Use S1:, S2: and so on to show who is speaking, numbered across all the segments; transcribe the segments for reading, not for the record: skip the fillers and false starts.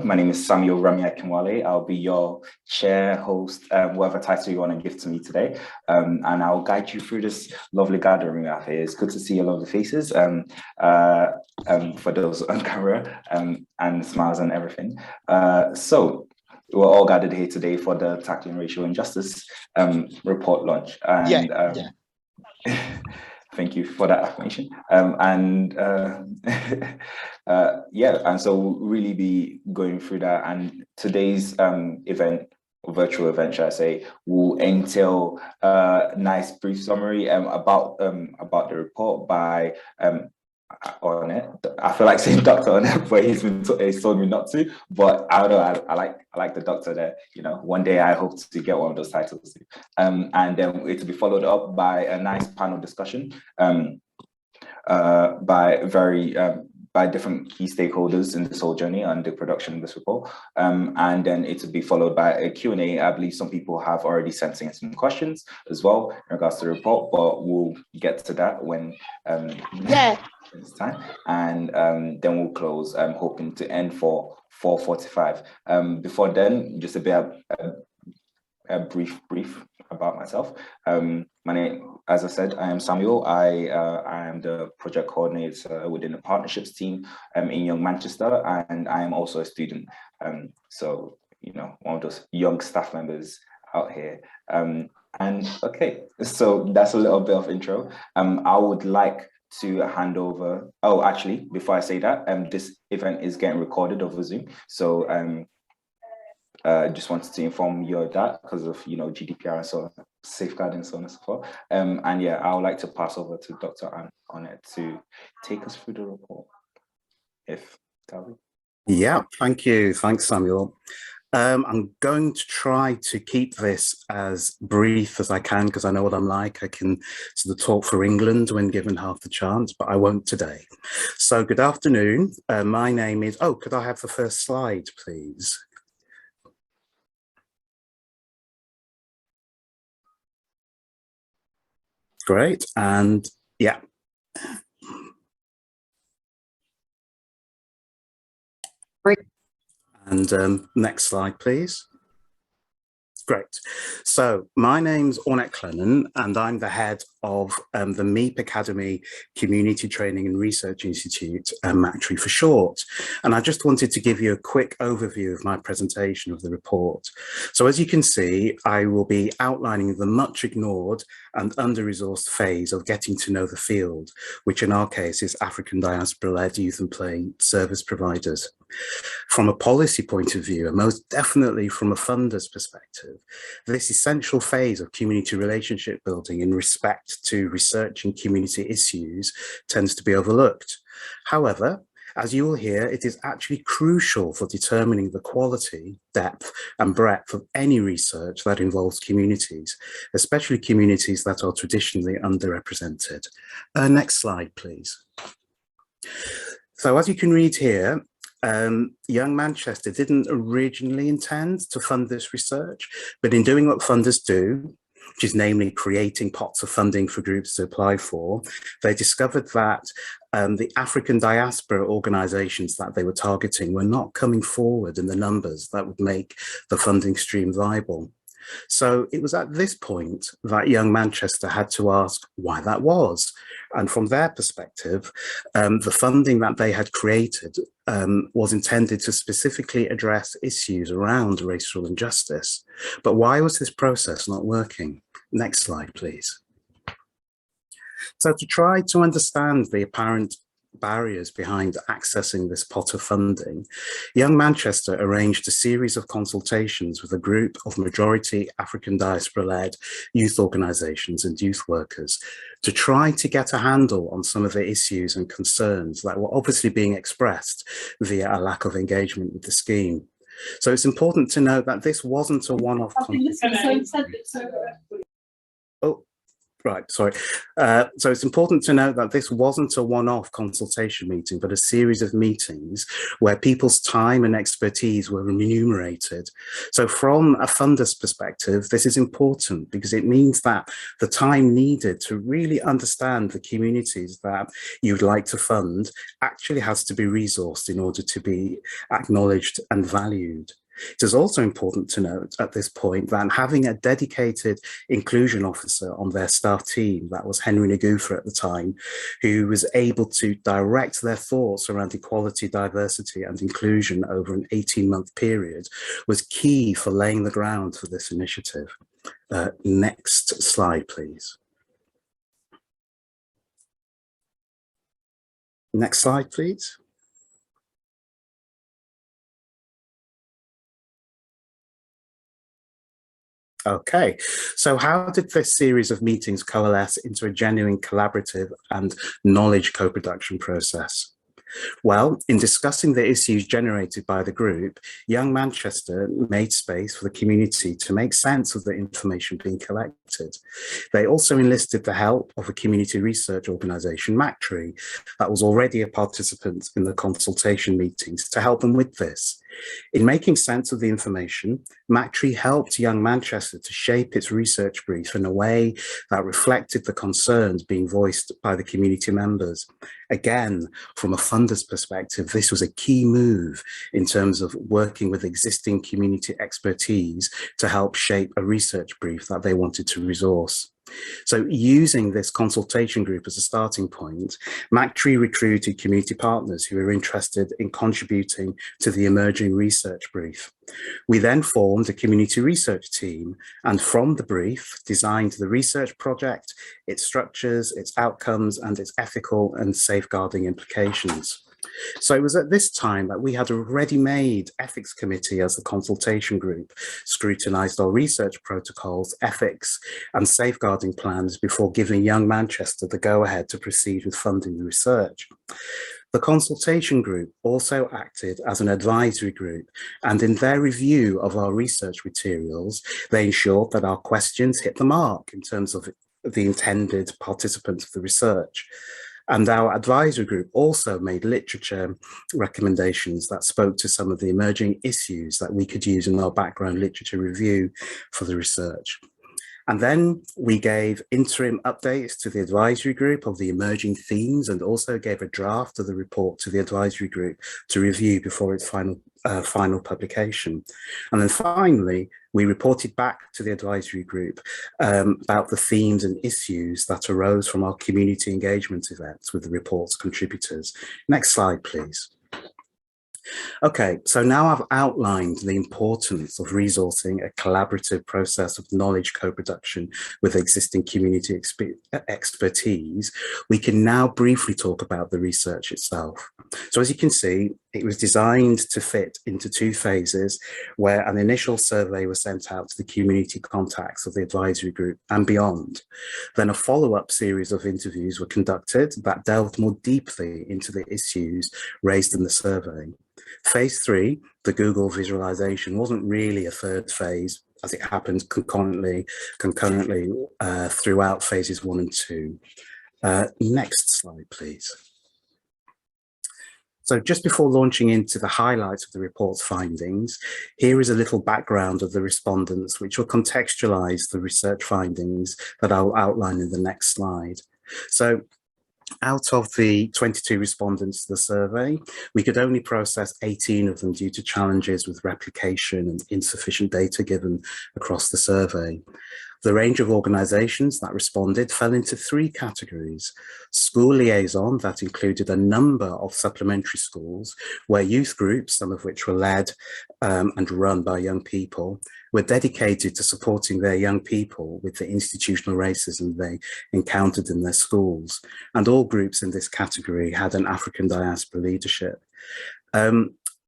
S1: My name is Samuel Rami Akinwale. I'll be your chair, host, whatever title you want to give to me today. And I'll guide you through this lovely gathering we have here. It's good to see a lot of faces for those on camera and smiles and everything. So we're all gathered here today for the Tackling Racial Injustice report launch. And thank you for that affirmation. And so we'll really be going through that. And today's event, virtual event, shall I say, will entail a nice brief summary about the report by on it. I feel like saying doctor on it, but he's told me not to. But I don't know. I like the doctor there. You know, one day I hope to get one of those titles too. And then it will be followed up by a nice panel discussion by different key stakeholders in this whole journey on the production of this report. And then it will be followed by a Q&A. I believe some people have already sent in some questions as well in regards to the report, but we'll get to that when it's time. And then we'll close. I'm hoping to end for 4:45. Before then, just a bit a brief about myself. My name, as I said, I am Samuel. I am the project coordinator within the partnerships team in Young Manchester, and I am also a student. So, you know, one of those young staff members out here. And okay, so that's a little bit of intro. I would like to hand over. Oh, actually, before I say that, this event is getting recorded over Zoom. So just wanted to inform you of that because of, you know, GDPR and so on, safeguarding, so on and so forth. And yeah, I would like to pass over to Dr. Anne on it to take us through the report. If Gabby.
S2: Yeah, thank you. Thanks, Samuel. I'm going to try to keep this as brief as I can because I know what I'm like. I can sort of talk for England when given half the chance, but I won't today. So good afternoon. My name is, could I have the first slide, please? Great, and yeah.
S3: Great.
S2: And next slide, please. Great. So my name's Ornette Clennon, and I'm the head of the MEEP Academy Community Training and Research Institute, MACTRI for short. And I just wanted to give you a quick overview of my presentation of the report. So as you can see, I will be outlining the much ignored and under-resourced phase of getting to know the field, which in our case is African Diaspora-led youth and play service providers. From a policy point of view, and most definitely from a funder's perspective, this essential phase of community relationship building in respect to researching community issues tends to be overlooked. However, as you will hear, it is actually crucial for determining the quality, depth, and breadth of any research that involves communities, especially communities that are traditionally underrepresented. Next slide, please. So as you can read here, Young Manchester didn't originally intend to fund this research, but in doing what funders do, which is namely creating pots of funding for groups to apply for, they discovered that the African diaspora organisations that they were targeting were not coming forward in the numbers that would make the funding stream viable. So it was at this point that Young Manchester had to ask why that was. And from their perspective, the funding that they had created was intended to specifically address issues around racial injustice. But why was this process not working? Next slide, please. So to try to understand the apparent barriers behind accessing this pot of funding, Young Manchester arranged a series of consultations with a group of majority African diaspora-led youth organisations and youth workers to try to get a handle on some of the issues and concerns that were obviously being expressed via a lack of engagement with the scheme. So it's important to note that this wasn't a one-off. Right, sorry. So it's important to note that this wasn't a one-off consultation meeting, but a series of meetings where people's time and expertise were remunerated. So from a funder's perspective, this is important because it means that the time needed to really understand the communities that you'd like to fund actually has to be resourced in order to be acknowledged and valued. It is also important to note at this point that having a dedicated inclusion officer on their staff team, that was Henry Nagufa at the time, who was able to direct their thoughts around equality, diversity and inclusion over an 18-month period, was key for laying the ground for this initiative. Next slide, please. Next slide, please. Okay, so how did this series of meetings coalesce into a genuine collaborative and knowledge co-production process? Well, in discussing the issues generated by the group, Young Manchester made space for the community to make sense of the information being collected. They also enlisted the help of a community research organisation, MACTRI, that was already a participant in the consultation meetings to help them with this. In making sense of the information, MACTRI helped Young Manchester to shape its research brief in a way that reflected the concerns being voiced by the community members. Again, from a funder's perspective, this was a key move in terms of working with existing community expertise to help shape a research brief that they wanted to resource. So using this consultation group as a starting point, MACTRI recruited community partners who were interested in contributing to the emerging research brief. We then formed a community research team and from the brief designed the research project, its structures, its outcomes and its ethical and safeguarding implications. So it was at this time that we had a ready-made ethics committee as the consultation group, scrutinised our research protocols, ethics and safeguarding plans before giving Young Manchester the go-ahead to proceed with funding the research. The consultation group also acted as an advisory group, and in their review of our research materials, they ensured that our questions hit the mark in terms of the intended participants of the research. And our advisory group also made literature recommendations that spoke to some of the emerging issues that we could use in our background literature review for the research. And then we gave interim updates to the advisory group of the emerging themes and also gave a draft of the report to the advisory group to review before its final publication. And then finally, we reported back to the advisory group about the themes and issues that arose from our community engagement events with the report's contributors. Next slide, please. Okay, so now I've outlined the importance of resourcing a collaborative process of knowledge co-production with existing community expertise. We can now briefly talk about the research itself. So as you can see, it was designed to fit into two phases where an initial survey was sent out to the community contacts of the advisory group and beyond. Then a follow-up series of interviews were conducted that delved more deeply into the issues raised in the survey. Phase 3, the Google visualization, wasn't really a third phase as it happened concurrently throughout phases 1 and 2. Next slide, please. So just before launching into the highlights of the report's findings, here is a little background of the respondents, which will contextualize the research findings that I'll outline in the next slide. So out of the 22 respondents to the survey, we could only process 18 of them due to challenges with replication and insufficient data given across the survey. The range of organisations that responded fell into 3 categories. School liaison, that included a number of supplementary schools where youth groups, some of which were led and run by young people, were dedicated to supporting their young people with the institutional racism they encountered in their schools. And all groups in this category had an African diaspora leadership.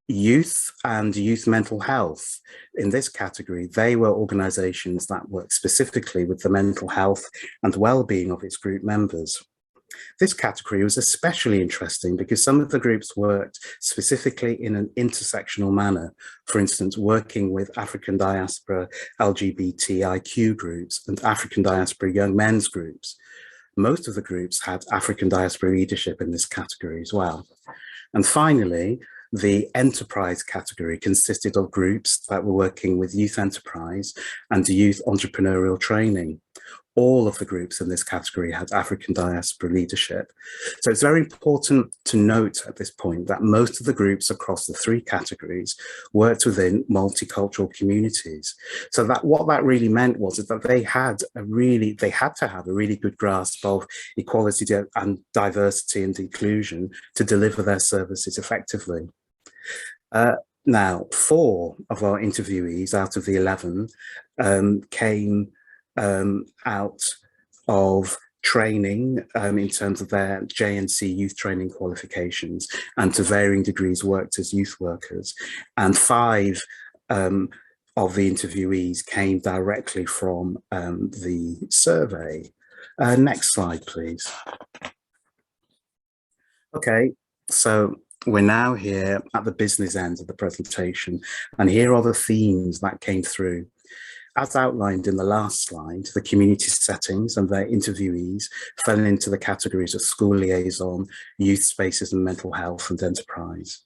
S2: Youth and youth mental health, in this category, they were organisations that work specifically with the mental health and well-being of its group members. This category was especially interesting because some of the groups worked specifically in an intersectional manner, for instance, working with African diaspora LGBTIQ groups and African diaspora young men's groups. Most of the groups had African diaspora leadership in this category as well. And finally, the enterprise category consisted of groups that were working with youth enterprise and youth entrepreneurial training. All of the groups in this category had African diaspora leadership. So it's very important to note at this point that most of the groups across the three categories worked within multicultural communities. So that what that really meant was that they had to have a really good grasp of equality and diversity and inclusion to deliver their services effectively. Now, 4 of our interviewees out of the 11 came out of training in terms of their JNC youth training qualifications, and to varying degrees worked as youth workers. And 5 of the interviewees came directly from the survey. Next slide, please. Okay, so we're now here at the business end of the presentation, and here are the themes that came through. As outlined in the last slide, the community settings and their interviewees fell into the categories of school liaison, youth spaces and mental health and enterprise.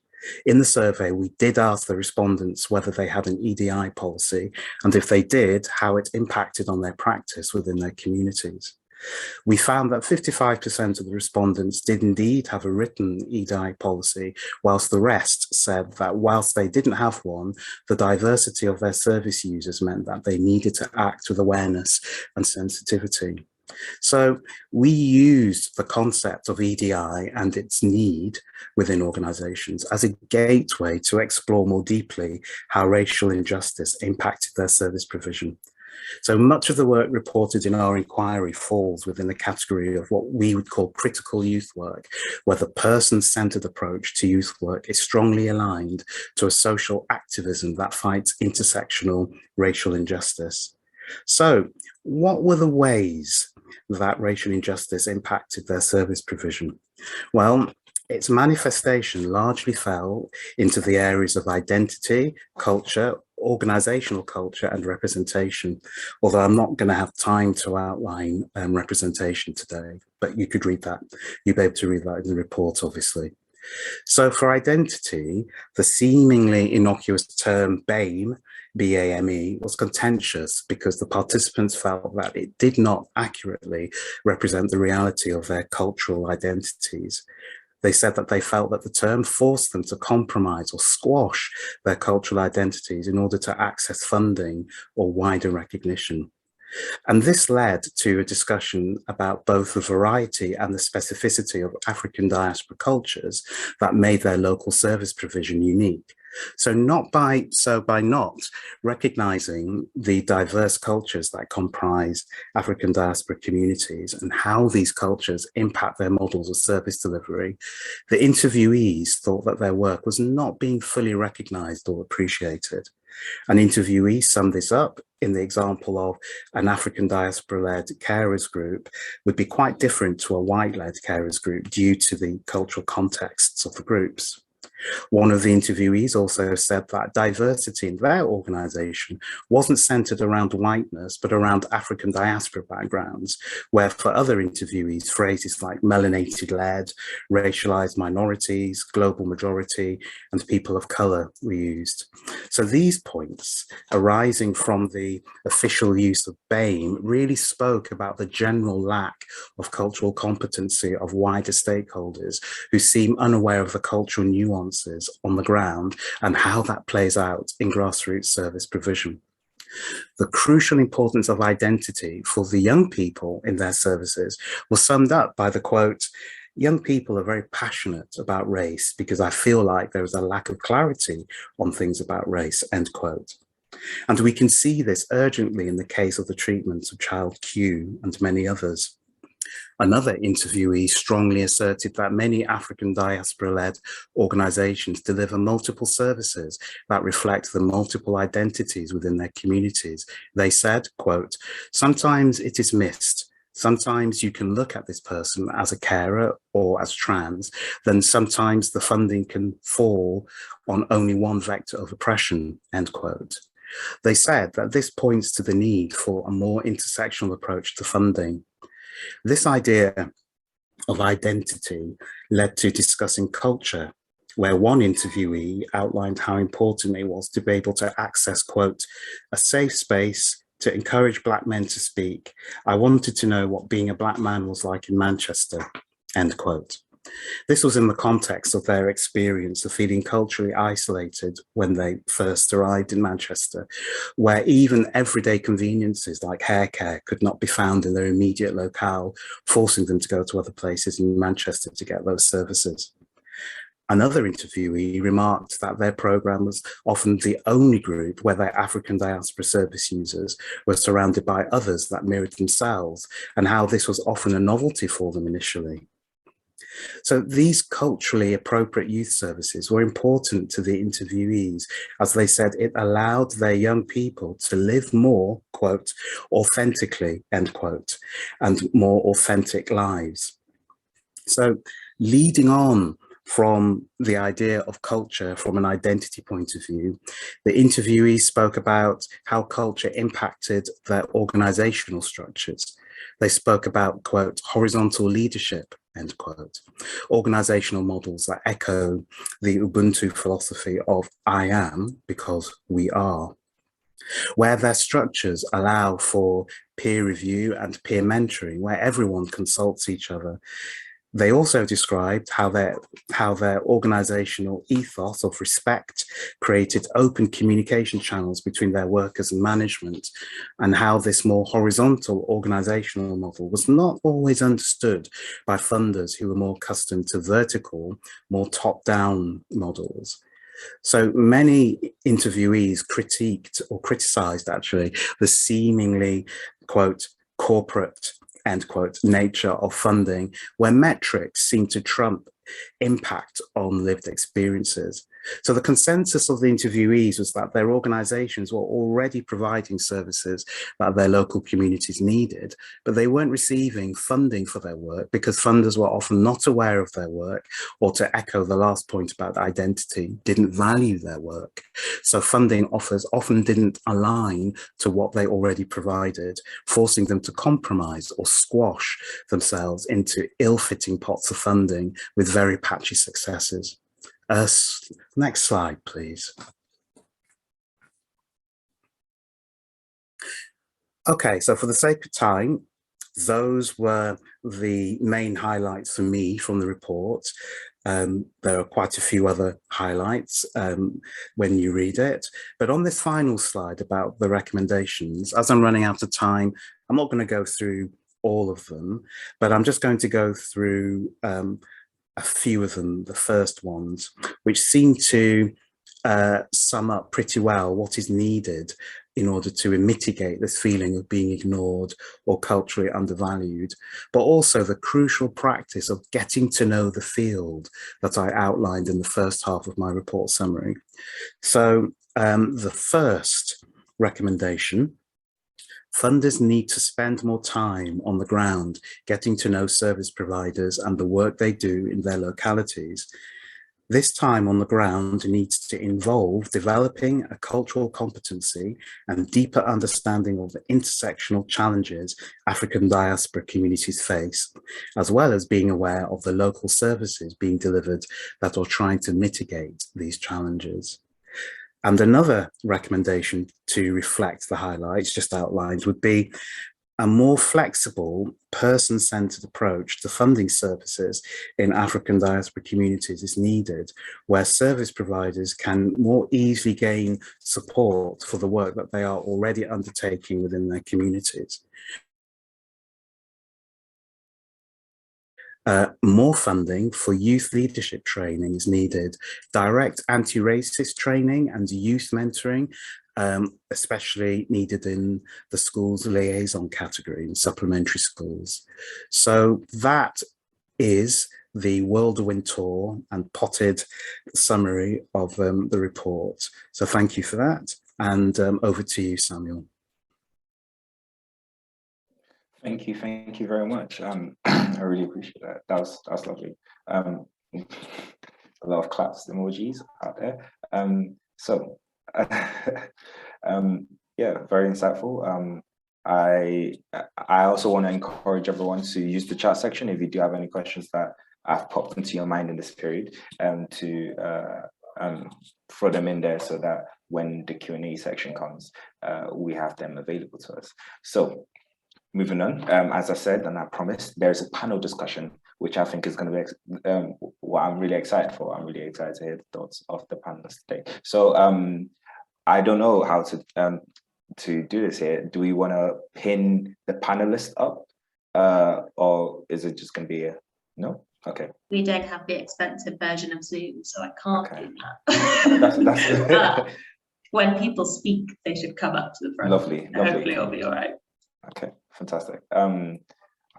S2: In the survey, we did ask the respondents whether they had an EDI policy, and if they did, how it impacted on their practice within their communities. We found that 55% of the respondents did indeed have a written EDI policy, whilst the rest said that whilst they didn't have one, the diversity of their service users meant that they needed to act with awareness and sensitivity. So we used the concept of EDI and its need within organisations as a gateway to explore more deeply how racial injustice impacted their service provision. So much of the work reported in our inquiry falls within the category of what we would call critical youth work, where the person-centred approach to youth work is strongly aligned to a social activism that fights intersectional racial injustice. So what were the ways that racial injustice impacted their service provision? Well, its manifestation largely fell into the areas of identity, culture, organisational culture and representation, although I'm not going to have time to outline representation today, but you could read that. You'll be able to read that in the report, obviously. So for identity, the seemingly innocuous term BAME, B-A-M-E, was contentious because the participants felt that it did not accurately represent the reality of their cultural identities. They said that they felt that the term forced them to compromise or squash their cultural identities in order to access funding or wider recognition. And this led to a discussion about both the variety and the specificity of African diaspora cultures that made their local service provision unique. So by not recognizing the diverse cultures that comprise African diaspora communities and how these cultures impact their models of service delivery, the interviewees thought that their work was not being fully recognized or appreciated. An interviewee summed this up in the example of an African diaspora-led carers group would be quite different to a white-led carers group due to the cultural contexts of the groups. One of the interviewees also said that diversity in their organisation wasn't centred around whiteness, but around African diaspora backgrounds, where for other interviewees, phrases like melanated-led, racialised minorities, global majority, and people of colour were used. So these points, arising from the official use of BAME, really spoke about the general lack of cultural competency of wider stakeholders who seem unaware of the cultural nuance on the ground and how that plays out in grassroots service provision. The crucial importance of identity for the young people in their services was summed up by the quote, "Young people are very passionate about race because I feel like there is a lack of clarity on things about race," end quote. And we can see this urgently in the case of the treatment of child Q and many others. Another interviewee strongly asserted that many African diaspora-led organisations deliver multiple services that reflect the multiple identities within their communities. They said, quote, "Sometimes it is missed Sometimes you can look at this person as a carer or as trans, then sometimes the funding can fall on only one vector of oppression, end quote. They said that this points to the need for a more intersectional approach to funding. This idea of identity led to discussing culture, where one interviewee outlined how important it was to be able to access, quote, a safe space to encourage Black men to speak. I wanted to know what being a Black man was like in Manchester, end quote. This was in the context of their experience of feeling culturally isolated when they first arrived in Manchester, where even everyday conveniences like hair care could not be found in their immediate locale, forcing them to go to other places in Manchester to get those services. Another interviewee remarked that their program was often the only group where their African diaspora service users were surrounded by others that mirrored themselves, and how this was often a novelty for them initially. So these culturally appropriate youth services were important to the interviewees, as they said it allowed their young people to live more, quote, authentically, end quote, and more authentic lives. So leading on from the idea of culture from an identity point of view, the interviewees spoke about how culture impacted their organizational structures. They spoke about, quote, horizontal leadership, end quote, organizational models that echo the Ubuntu philosophy of I am because we are, where their structures allow for peer review and peer mentoring, where everyone consults each other. They also described how their organizational ethos of respect created open communication channels between their workers and management, and how this more horizontal organizational model was not always understood by funders who were more accustomed to vertical, more top-down models. So many interviewees critiqued or criticized actually the seemingly, quote, corporate, end quote, nature of funding, where metrics seem to trump impact on lived experiences. So the consensus of the interviewees was that their organizations were already providing services that their local communities needed, but they weren't receiving funding for their work because funders were often not aware of their work, or to echo the last point about identity, didn't value their work. So funding offers often didn't align to what they already provided, forcing them to compromise or squash themselves into ill-fitting pots of funding with very patchy successes. Next slide, please. Okay, so for the sake of time, those were the main highlights for me from the report. There are quite a few other highlights when you read it. But on this final slide about the recommendations, as I'm running out of time, I'm not going to go through all of them, but I'm just going to go through a few of them, the first ones, which seem to sum up pretty well what is needed in order to mitigate this feeling of being ignored or culturally undervalued, but also the crucial practice of getting to know the field that I outlined in the first half of my report summary. So the first recommendation: funders need to spend more time on the ground, getting to know service providers and the work they do in their localities. This time on the ground needs to involve developing a cultural competency and deeper understanding of the intersectional challenges African diaspora communities face, as well as being aware of the local services being delivered that are trying to mitigate these challenges. And another recommendation to reflect the highlights just outlined would be a more flexible, person-centered approach to funding services in African diaspora communities is needed, where service providers can more easily gain support for the work that they are already undertaking within their communities. More funding for youth leadership training is needed, direct anti-racist training and youth mentoring, especially needed in the schools liaison category in supplementary schools. So that is the whirlwind tour and potted summary of the report. So thank you for that. And over to you, Samuel.
S1: Thank you very much. I really appreciate that. That was lovely. A lot of claps emojis out there. So yeah, very insightful. I also want to encourage everyone to use the chat section if you do have any questions that have popped into your mind in this period, to throw them in there so that when the Q&A section comes, we have them available to us. So moving on, as I said and I promised, there's a panel discussion, which I think is going to be what I'm really excited for. I'm really excited to hear the thoughts of the panelists today. So I don't know how to do this here. Do we want to pin the panelists up, or is it just going to be a no? Okay.
S3: We don't have the expensive version of Zoom, so I can't do
S1: that.
S3: That's when people speak, they should come up to the front.
S1: Lovely.
S3: Hopefully it'll be all right.
S1: Okay, fantastic. I'm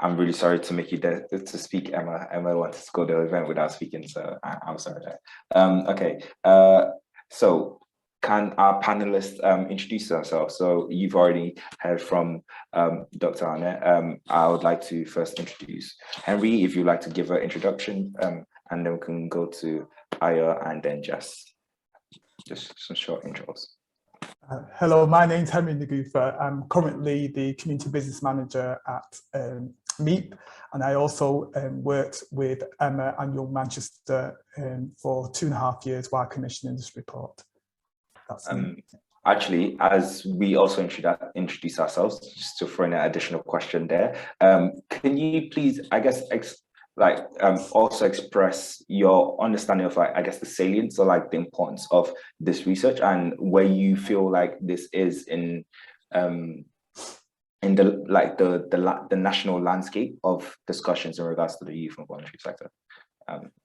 S1: really sorry to make you there to speak, Emma. Emma wanted to go to the event without speaking, so I'm sorry. Okay, so can our panelists introduce themselves? So you've already heard from Dr. Arnett. I would like to first introduce Henry, if you'd like to give an introduction, and then we can go to Aya and then just some short intros.
S4: Hello, my name's Henry Nagufa. I'm currently the Community Business Manager at MEEP, and I also worked with Emma and Young Manchester for 2.5 years while commissioning this report. That's
S1: actually, as we also introduce ourselves, just to throw in an additional question there, can you please, I guess, also express your understanding of, like, I guess, the salience or like the importance of this research and where you feel like this is in the national landscape of discussions in regards to the youth and voluntary sector.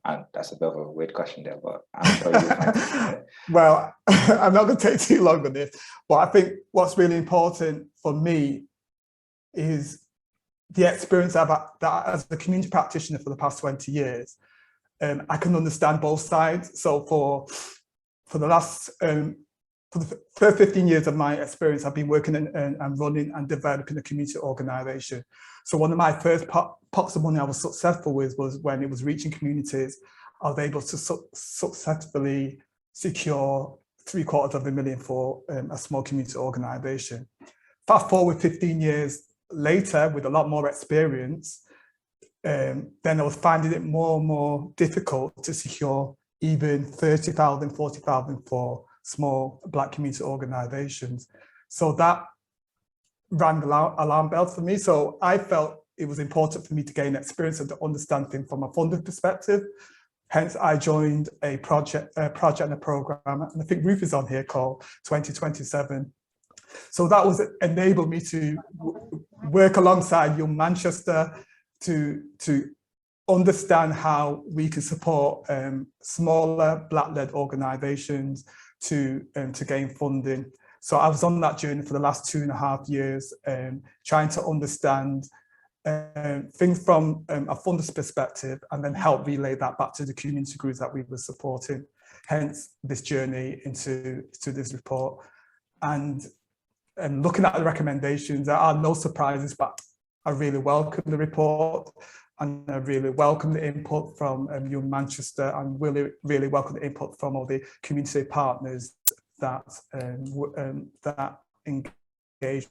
S1: And that's a bit of a weird question there, but I'm sure you'll find it.
S4: Well, I'm not going to take too long on this, but I think what's really important for me is the experience I've had that as a community practitioner for the past 20 years. I can understand both sides. So for the last, for the first 15 years of my experience, I've been working and running and developing a community organisation. So one of my first pots of money I was successful with was when it was reaching communities. I was able to successfully secure $750,000 for a small community organisation. Fast forward 15 years later, with a lot more experience, then I was finding it more and more difficult to secure even 30,000, 40,000 for small Black community organisations. So that rang alarm bells for me. So I felt it was important for me to gain experience and to understand things from a funding perspective. Hence, I joined a project and a programme, and I think Ruth is on here, called 2027. So that was enabled me to work alongside Young Manchester to understand how we can support smaller Black-led organisations to gain funding. So I was on that journey for the last 2.5 years, trying to understand things from a funder's perspective and then help relay that back to the community groups that we were supporting. Hence this journey into this report. And looking at the recommendations, there are no surprises, but I really welcome the report and I really welcome the input from Young Manchester, and really welcome the input from all the community partners that that engage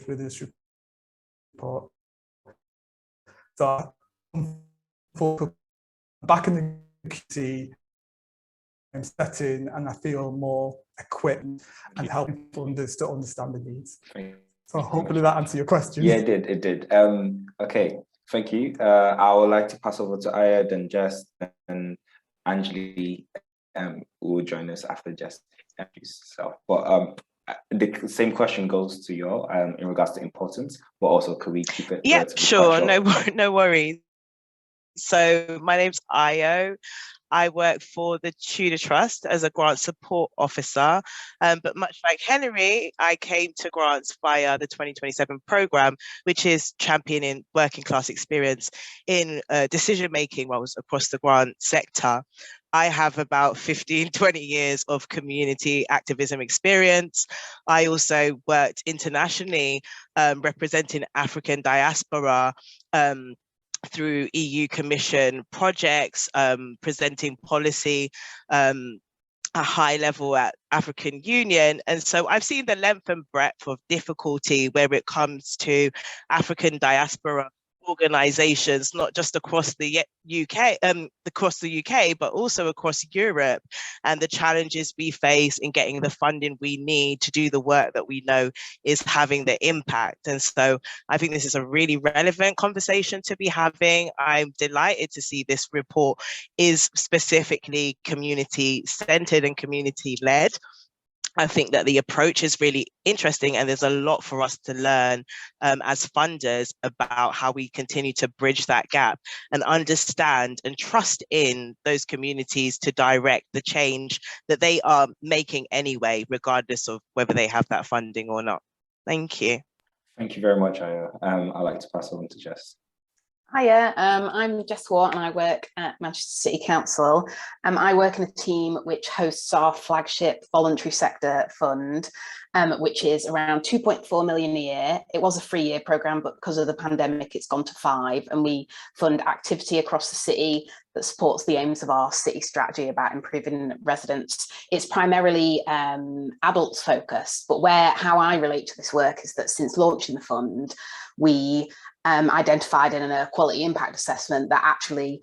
S4: with this report. So back in the community setting, and I feel more equipped and helping funders to understand the needs. So hopefully that answers your question.
S1: Yeah, it did. Okay, thank you. I would like to pass over to Aya, then Jess, and Anjali will join us after Jess introduces herself. But the same question goes to you in regards to importance, but also could we keep it?
S5: Yeah, sure, no worries. So my name's Io. I work for the Tudor Trust as a grant support officer, but much like Henry, I came to grants via the 2027 programme, which is championing working class experience in decision-making roles across the grant sector. I have about 15, 20 years of community activism experience. I also worked internationally representing African diaspora through EU Commission projects, presenting policy a high level at African Union. And so I've seen the length and breadth of difficulty where it comes to African diaspora organizations, not just across the UK, but also across Europe, and the challenges we face in getting the funding we need to do the work that we know is having the impact. And so I think this is a really relevant conversation to be having. I'm delighted to see this report is specifically community-centered and community-led. I think that the approach is really interesting, and there's a lot for us to learn as funders about how we continue to bridge that gap and understand and trust in those communities to direct the change that they are making anyway, regardless of whether they have that funding or not. Thank you.
S1: Thank you very much, Aya. I'd like to pass on to Jess.
S6: Hiya, I'm Jess Watt and I work at Manchester City Council. I work in a team which hosts our flagship voluntary sector fund, which is around 2.4 million a year. It was a 3-year programme, but because of the pandemic, it's gone to 5, and we fund activity across the city that supports the aims of our city strategy about improving residents. It's primarily adults focused, but how I relate to this work is that since launching the fund, we identified in an quality impact assessment that actually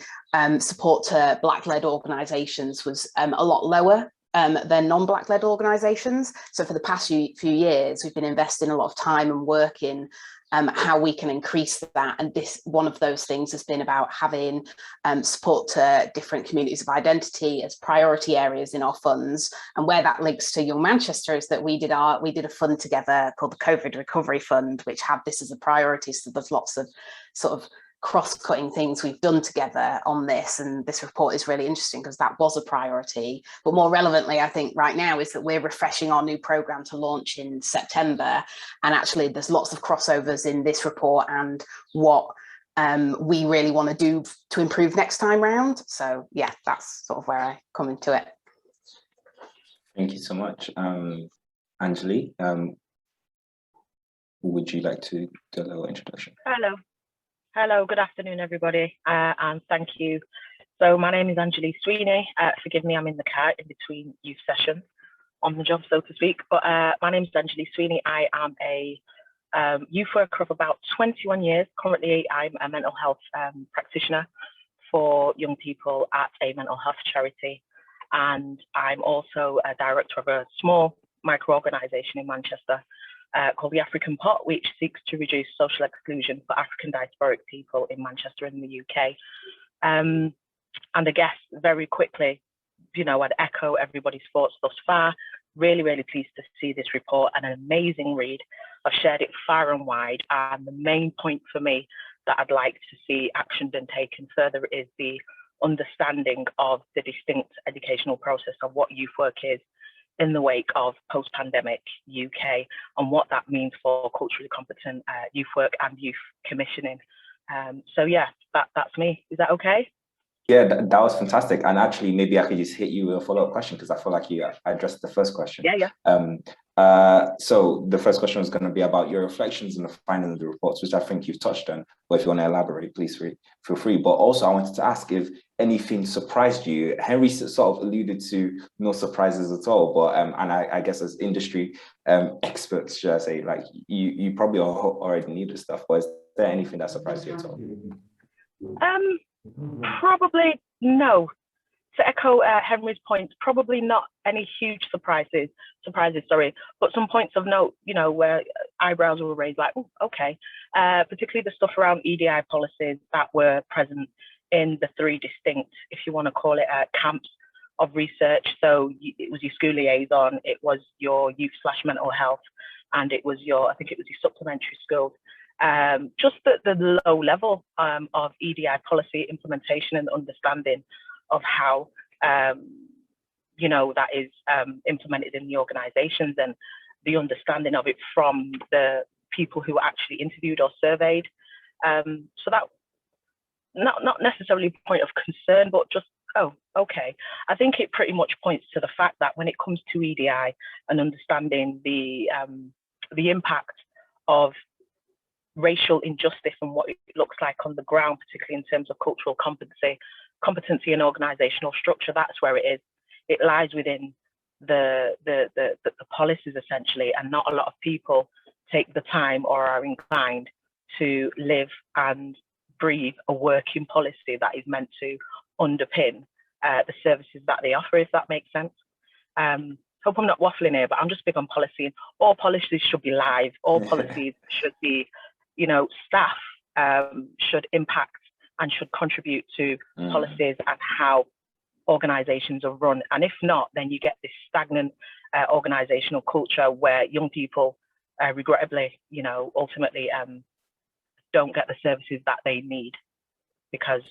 S6: support to Black-led organisations was a lot lower than non-Black-led organisations. So for the past few years, we've been investing a lot of time and work in how we can increase that. And this, one of those things has been about having support to different communities of identity as priority areas in our funds. And where that links to Young Manchester is that we did a fund together called the COVID Recovery Fund, which had this as a priority. So there's lots of sort of cross-cutting things we've done together on this, and this report is really interesting because that was a priority. But more relevantly, I think right now is that we're refreshing our new programme to launch in September, and actually there's lots of crossovers in this report and what we really want to do to improve next time round. So yeah, that's sort of where I come into it.
S1: Thank you so much. Anjali, would you like to do a little introduction?
S7: Hello, good afternoon, everybody, and thank you. So my name is Anjali Sweeney. Forgive me, I'm in the car in between youth sessions on the job, so to speak. But my name is Anjali Sweeney. I am a youth worker of about 21 years. Currently, I'm a mental health practitioner for young people at a mental health charity. And I'm also a director of a small micro-organisation in Manchester called the African Pot, which seeks to reduce social exclusion for African diasporic people in Manchester and the UK. And I guess very quickly, you know, I'd echo everybody's thoughts thus far. Really, really pleased to see this report, and an amazing read. I've shared it far and wide, and the main point for me that I'd like to see actioned and taken further is the understanding of the distinct educational process of what youth work is in the wake of post-pandemic UK, and what that means for culturally competent youth work and youth commissioning. So yeah, that's me. Is that okay?
S1: Yeah, that was fantastic. And actually, maybe I could just hit you with a follow-up question, because I feel like you addressed the first question.
S7: Yeah.
S1: So the first question was going to be about your reflections and the findings of the reports, which I think you've touched on. But if you want to elaborate, please feel free. But also, I wanted to ask if anything surprised you. Henry sort of alluded to no surprises at all. But and I guess as industry experts, should I say, like you probably already knew this stuff. But is there anything that surprised you at all?
S7: Probably no. To echo Henry's points, probably not any huge surprises, but some points of note, you know, where eyebrows were raised, like, oh, okay, particularly the stuff around EDI policies that were present in the 3 distinct, if you want to call it, camps of research. So it was your school liaison, it was your youth/mental health, and it was I think it was your supplementary schools. Just the low level of EDI policy implementation and understanding of how, you know, that is implemented in the organisations, and the understanding of it from the people who were actually interviewed or surveyed. So that, not necessarily a point of concern, but just Oh, okay. I think it pretty much points to the fact that when it comes to EDI and understanding the impact of racial injustice and what it looks like on the ground, particularly in terms of cultural competency and organizational structure, that's where it is. It lies within the policies essentially, and not a lot of people take the time or are inclined to live and breathe a working policy that is meant to underpin the services that they offer, if that makes sense. Hope I'm not waffling here, but I'm just big on policy. All policies should be live. All policies should be, you know, staff should impact and should contribute to policies and how organizations are run. And if not, then you get this stagnant organizational culture where young people regrettably, you know, ultimately don't get the services that they need, because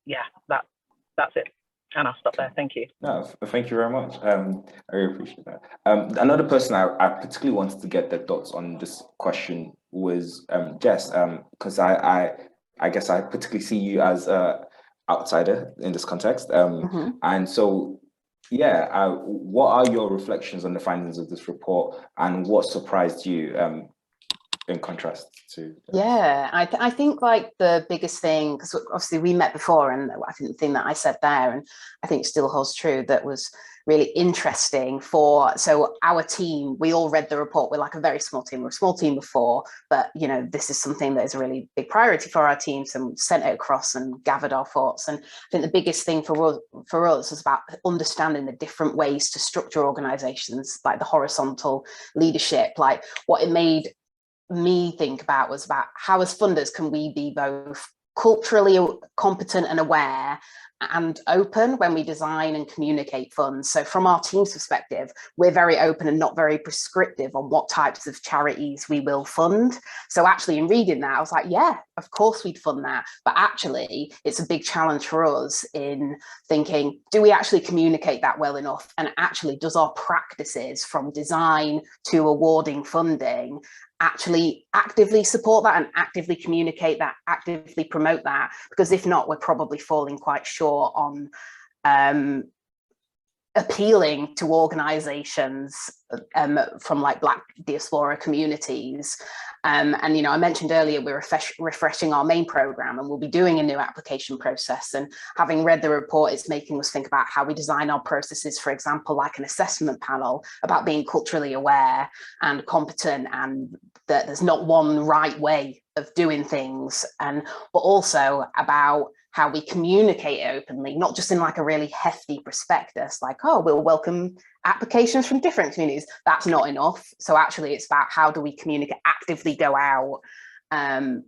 S7: yeah, that's it. And I'll stop there. Thank you.
S1: No, thank you very much. I really appreciate that. Another person I particularly wanted to get their thoughts on this question was Jess, because I guess I particularly see you as an outsider in this context. And so, yeah, what are your reflections on the findings of this report, and what surprised you in contrast to?
S6: Yeah, I think like the biggest thing, because obviously we met before, and I think the thing that I said there, and I think still holds true, that was really interesting so our team, we all read the report. We're like a very small team. We're a small team before, but you know, this is something that is a really big priority for our team. So we sent it across and gathered our thoughts. And I think the biggest thing for us is about understanding the different ways to structure organizations, like the horizontal leadership. Like what it made me think about was about how as funders can we be both culturally competent and aware and open when we design and communicate funds. So from our team's perspective, we're very open and not very prescriptive on what types of charities we will fund. So actually in reading that, I was like, yeah, of course we'd fund that. But actually it's a big challenge for us in thinking, do we actually communicate that well enough? And actually does our practices from design to awarding funding actually actively support that and actively communicate that, actively promote that? Because if not, we're probably falling quite short on appealing to organizations from like Black diaspora communities. And, you know, I mentioned earlier, we're refreshing our main program, and we'll be doing a new application process. And having read the report, it's making us think about how we design our processes, for example, like an assessment panel, about being culturally aware and competent, and that there's not one right way of doing things, but also about how we communicate it openly, not just in like a really hefty prospectus, like, oh, we'll welcome applications from different communities. That's not enough. So actually it's about how do we communicate, actively go out and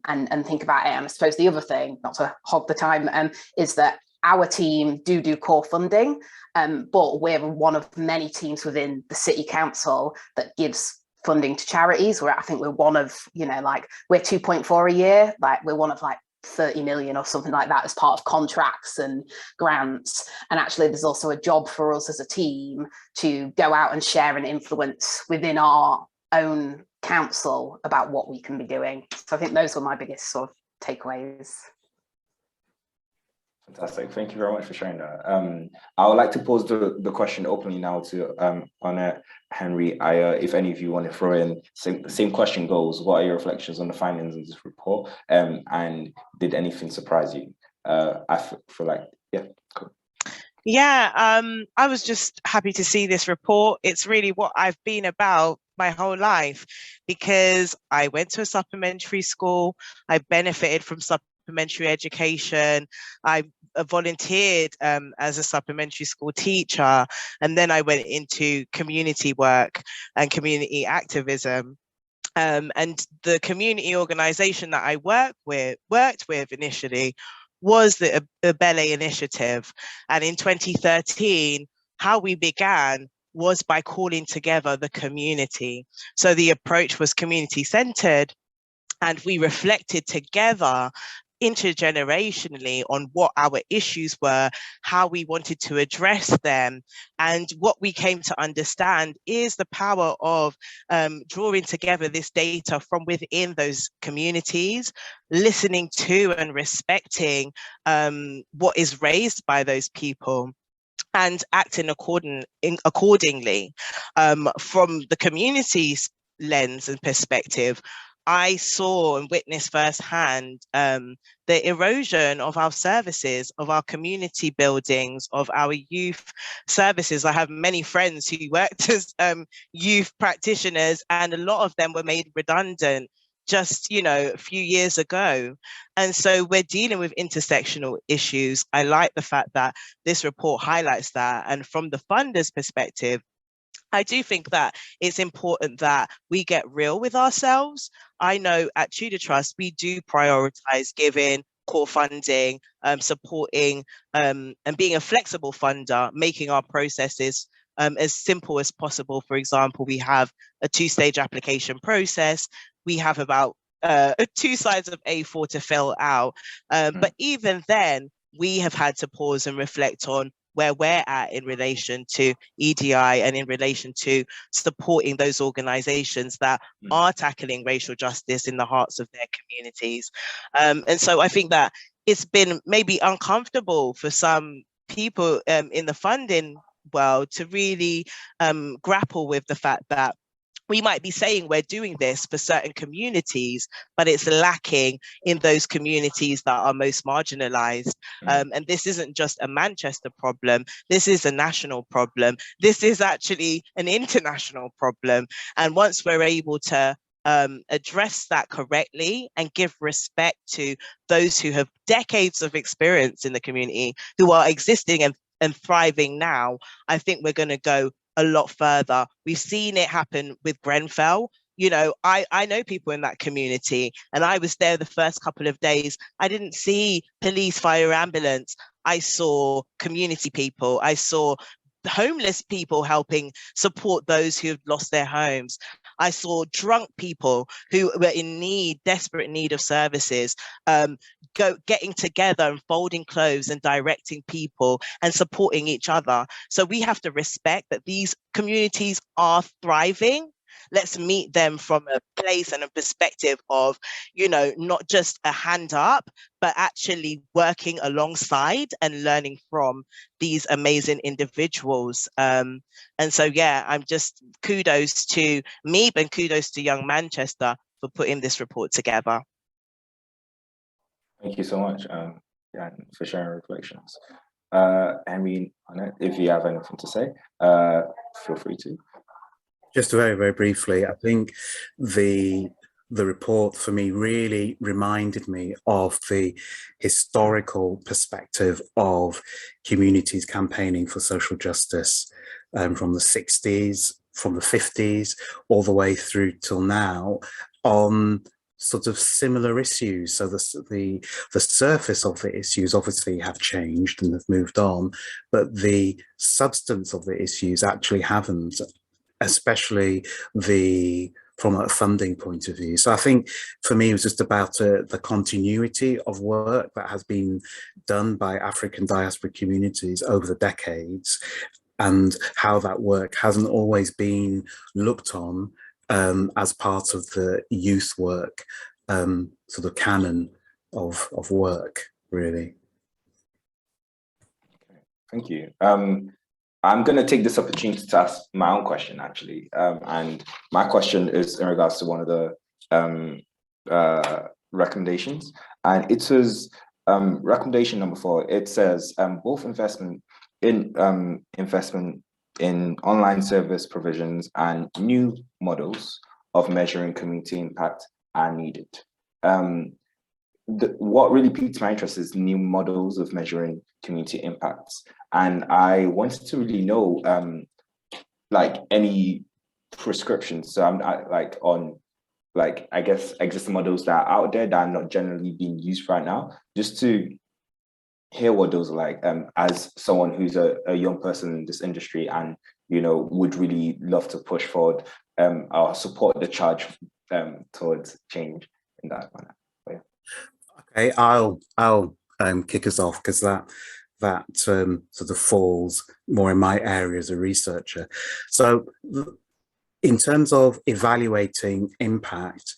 S6: think about it. And I suppose the other thing, not to hog the time, is that our team do core funding, but we're one of many teams within the City Council that gives funding to charities, where I think we're one of, you know, like we're 2.4 a year, like we're one of like 30 million or something like that as part of contracts and grants. And actually there's also a job for us as a team to go out and share and influence within our own council about what we can be doing. So I think those were my biggest sort of takeaways.
S1: Fantastic. Thank you very much for sharing that. I would like to pose the question openly now to Annette, Henry, Aya. If any of you want to throw in, same question goes, what are your reflections on the findings of this report? And did anything surprise you? I feel like, yeah, cool.
S5: Yeah, I was just happy to see this report. It's really what I've been about my whole life, because I went to a supplementary school. I benefited from supplementary education. I volunteered as a supplementary school teacher, and then I went into community work and community activism. And the community organization that I worked with initially was the Abele Initiative. And in 2013, how we began was by calling together the community. So the approach was community-centered, and we reflected together intergenerationally on what our issues were, how we wanted to address them. And what we came to understand is the power of drawing together this data from within those communities, listening to and respecting what is raised by those people, and acting accordingly. From the community's lens and perspective, I saw and witnessed firsthand the erosion of our services, of our community buildings, of our youth services. I have many friends who worked as youth practitioners, and a lot of them were made redundant just, a few years ago. And so we're dealing with intersectional issues. I like the fact that this report highlights that. And from the funders' perspective, I do think that it's important that we get real with ourselves. I know at Tudor Trust, we do prioritize giving, core funding, supporting, and being a flexible funder, making our processes as simple as possible. For example, we have a 2-stage application process. We have about 2 sides of A4 to fill out. But even then, we have had to pause and reflect on where we're at in relation to EDI and in relation to supporting those organizations that are tackling racial justice in the hearts of their communities. And so I think that it's been maybe uncomfortable for some people in the funding world to really grapple with the fact that we might be saying we're doing this for certain communities, but it's lacking in those communities that are most marginalized. And this isn't just a Manchester problem. This is a national problem. This is actually an international problem. And once we're able to address that correctly and give respect to those who have decades of experience in the community, who are existing and thriving now, I think we're going to go a lot further. We've seen it happen with Grenfell. I know people in that community, and I was there the first couple of days. I didn't see police, fire, ambulance. I saw community people. I saw homeless people helping support those who have lost their homes. I saw drunk people who were in need, desperate need of services, getting together and folding clothes and directing people and supporting each other. So we have to respect that these communities are thriving. Let's meet them from a place and a perspective of, not just a hand up, but actually working alongside and learning from these amazing individuals. And so, yeah, I'm just kudos to MEEP and kudos to Young Manchester for putting this report together.
S1: Thank you so much, for sharing reflections. Henry, if you have anything to say, feel free to.
S2: Just very, very briefly, I think the report for me really reminded me of the historical perspective of communities campaigning for social justice from the 60s, from the 50s, all the way through till now on sort of similar issues. So the surface of the issues obviously have changed and have moved on, but the substance of the issues actually haven't, especially from a funding point of view. So I think for me, it was just about the continuity of work that has been done by African diaspora communities over the decades, and how that work hasn't always been looked on as part of the youth work, sort of canon of work, really.
S1: Thank you. I'm going to take this opportunity to ask my own question, actually. And my question is in regards to one of the recommendations. And it was recommendation number 4. It says both investment in online service provisions and new models of measuring community impact are needed. What really piqued my interest is new models of measuring community impacts. And I wanted to really know, any prescriptions. So I guess existing models that are out there that are not generally being used right now, just to hear what those are like, as someone who's a young person in this industry and, would really love to push forward or support the charge towards change in that manner.
S2: I Okay, I'll kick us off because that sort of falls more in my area as a researcher. So in terms of evaluating impact,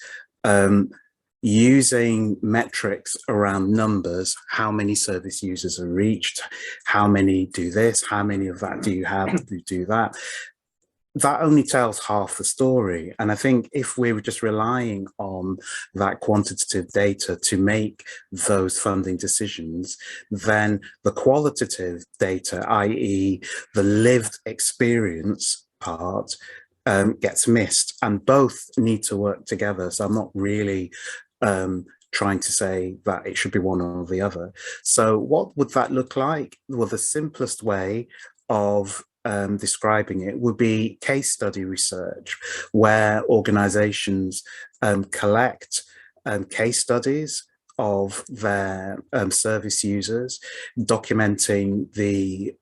S2: using metrics around numbers, how many service users are reached, how many do this, how many of that do you have to do that, that only tells half the story. And I think if we were just relying on that quantitative data to make those funding decisions, then the qualitative data, i.e. the lived experience part, gets missed, and both need to work together. So I'm not really trying to say that it should be one or the other. So what would that look like? Well, the simplest way of describing it would be case study research, where organizations collect case studies of their service users, documenting the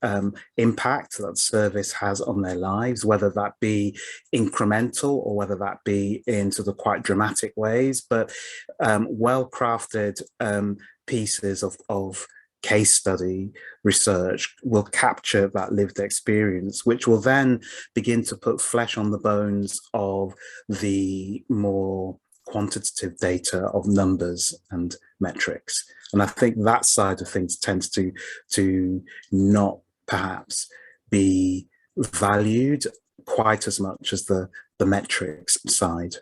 S2: impact that service has on their lives, whether that be incremental or whether that be in sort of quite dramatic ways, but well-crafted pieces of case study research will capture that lived experience, which will then begin to put flesh on the bones of the more quantitative data of numbers and metrics. And I think that side of things tends to not perhaps be valued quite as much as the metrics side.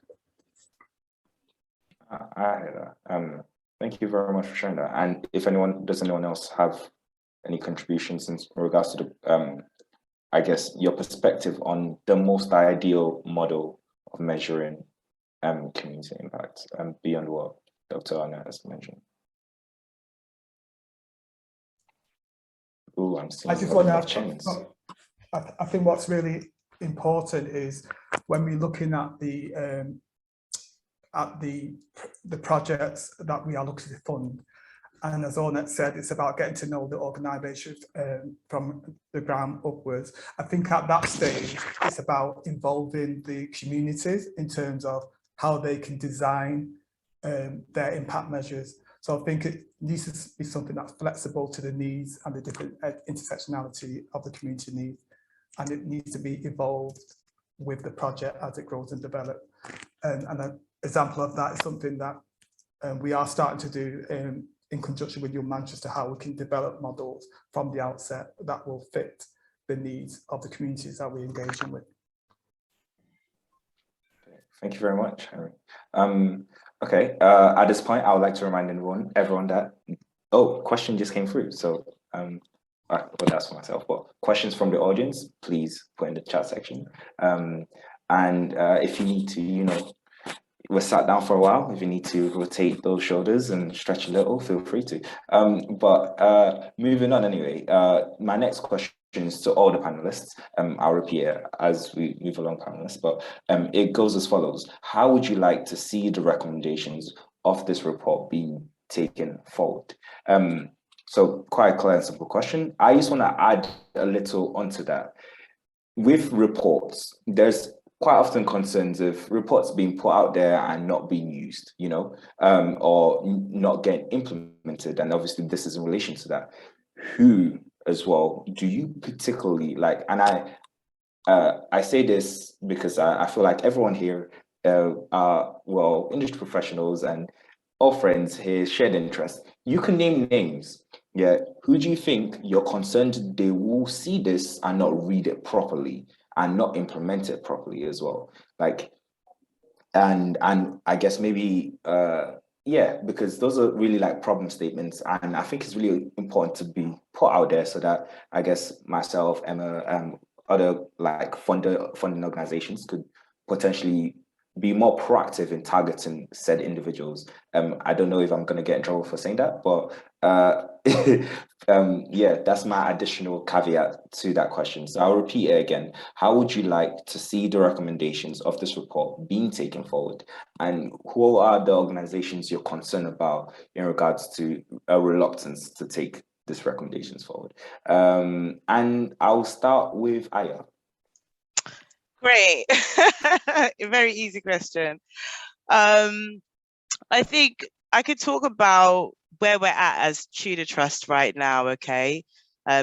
S1: I hear that. Thank you very much for sharing that. And if does anyone else have any contributions in regards to the, I guess, your perspective on the most ideal model of measuring community impact beyond what Dr. Anna has mentioned? Ooh, I'm seeing
S4: I just want to
S1: chains.
S4: I think what's really important is when we're looking at the projects that we are looking to fund, and as Ornette said, it's about getting to know the organisations from the ground upwards. I think at that stage, it's about involving the communities in terms of how they can design their impact measures. So I think it needs to be something that's flexible to the needs and the different intersectionality of the community needs, and it needs to be evolved with the project as it grows and develops. And an example of that is something that we are starting to do in conjunction with Young Manchester, how we can develop models from the outset that will fit the needs of the communities that we're engaging with.
S1: Thank you very much, Henry. Okay, at this point, I would like to remind everyone that, question just came through. So, well, that's for myself, but questions from the audience, please put in the chat section. And if you need to, we're sat down for a while. If you need to rotate those shoulders and stretch a little, feel free to. But moving on anyway, my next question is to all the panelists. I'll repeat it as we move along, panelists, but it goes as follows. How would you like to see the recommendations of this report being taken forward? So quite a clear and simple question. I just want to add a little onto that. With reports, there's quite often concerns of reports being put out there and not being used, or not getting implemented. And obviously this is in relation to that. Who as well do you particularly like? And I say this because I feel like everyone here are, well, industry professionals and all friends here, shared interests. You can name names. Yeah, who do you think you're concerned they will see this and not read it properly and not implement it properly as well? Like, and I guess maybe, yeah, because those are really like problem statements, and I think it's really important to be put out there so that I guess myself, Emma, other like funding organizations could potentially be more proactive in targeting said individuals. I don't know if I'm going to get in trouble for saying that, but yeah, that's my additional caveat to that question. So I'll repeat it again. How would you like to see the recommendations of this report being taken forward? And who are the organizations you're concerned about in regards to a reluctance to take these recommendations forward? And I'll start with Aya.
S5: Great. A very easy question. I think I could talk about where we're at as Tudor Trust right now, okay?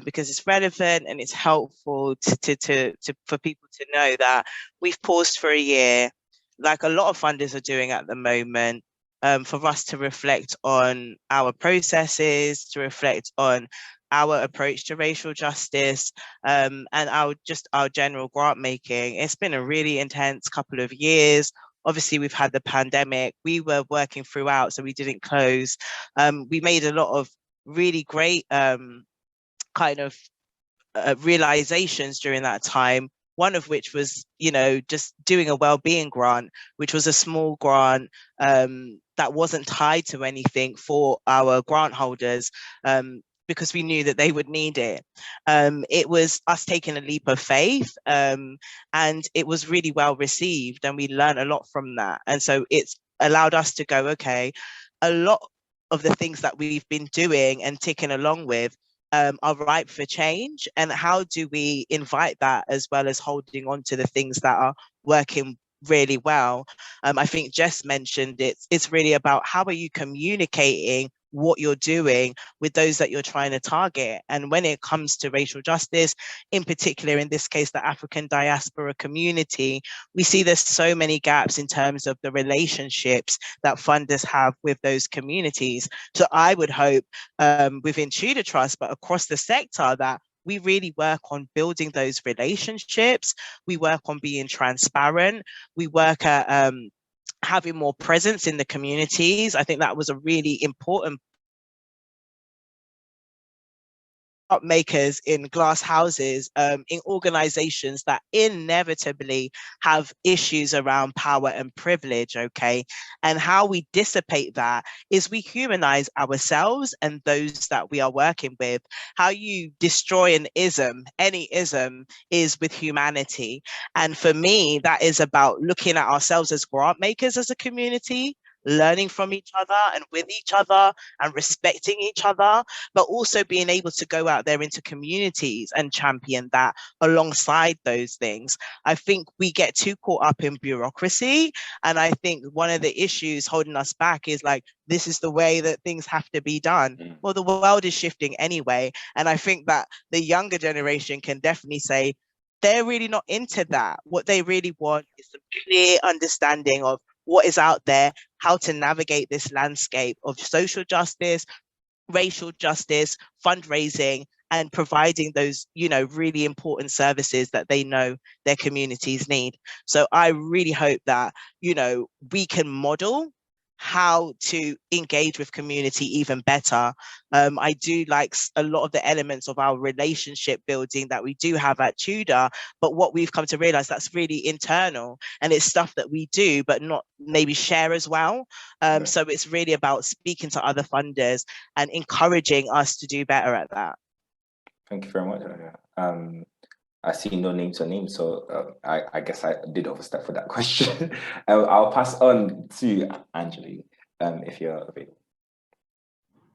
S5: Because it's relevant and it's helpful for people to know that we've paused for a year, like a lot of funders are doing at the moment, for us to reflect on our processes, to reflect on our approach to racial justice, and our general grant making. It's been a really intense couple of years. Obviously, we've had the pandemic. We were working throughout, so we didn't close. We made a lot of really great kind of realizations during that time. One of which was, just doing a well-being grant, which was a small grant that wasn't tied to anything for our grant holders. Because we knew that they would need it. It was us taking a leap of faith, and it was really well received, and we learned a lot from that. And so it's allowed us to go, okay, a lot of the things that we've been doing and ticking along with are ripe for change. And how do we invite that, as well as holding on to the things that are working really well? I think Jess mentioned it's really about how are you communicating what you're doing with those that you're trying to target. And when it comes to racial justice, in particular, in this case, the African diaspora community, we see there's so many gaps in terms of the relationships that funders have with those communities. So I would hope within Tudor Trust, but across the sector, that we really work on building those relationships. We work on being transparent. We work at having more presence in the communities. I think that was a really important makers in glass houses, in organizations that inevitably have issues around power and privilege, okay? And how we dissipate that is we humanize ourselves and those that we are working with. How you destroy an ism, any ism, is with humanity. And for me, that is about looking at ourselves as grant makers as a community, learning from each other and with each other and respecting each other, but also being able to go out there into communities and champion that alongside those things. I think we get too caught up in bureaucracy. And I think one of the issues holding us back is like, this is the way that things have to be done. Well, the world is shifting anyway. And I think that the younger generation can definitely say, they're really not into that. What they really want is some clear understanding of what is out there, how to navigate this landscape of social justice, racial justice, fundraising, and providing those, really important services that they know their communities need. So I really hope that, we can model how to engage with community even better. I do like a lot of the elements of our relationship building that we do have at Tudor, but what we've come to realize, that's really internal, and it's stuff that we do but not maybe share as well. So it's really about speaking to other funders and encouraging us to do better at that.
S1: Thank you very much. I see no names or names, so I guess I did overstep for that question. I'll pass on to Anjali, if you're available.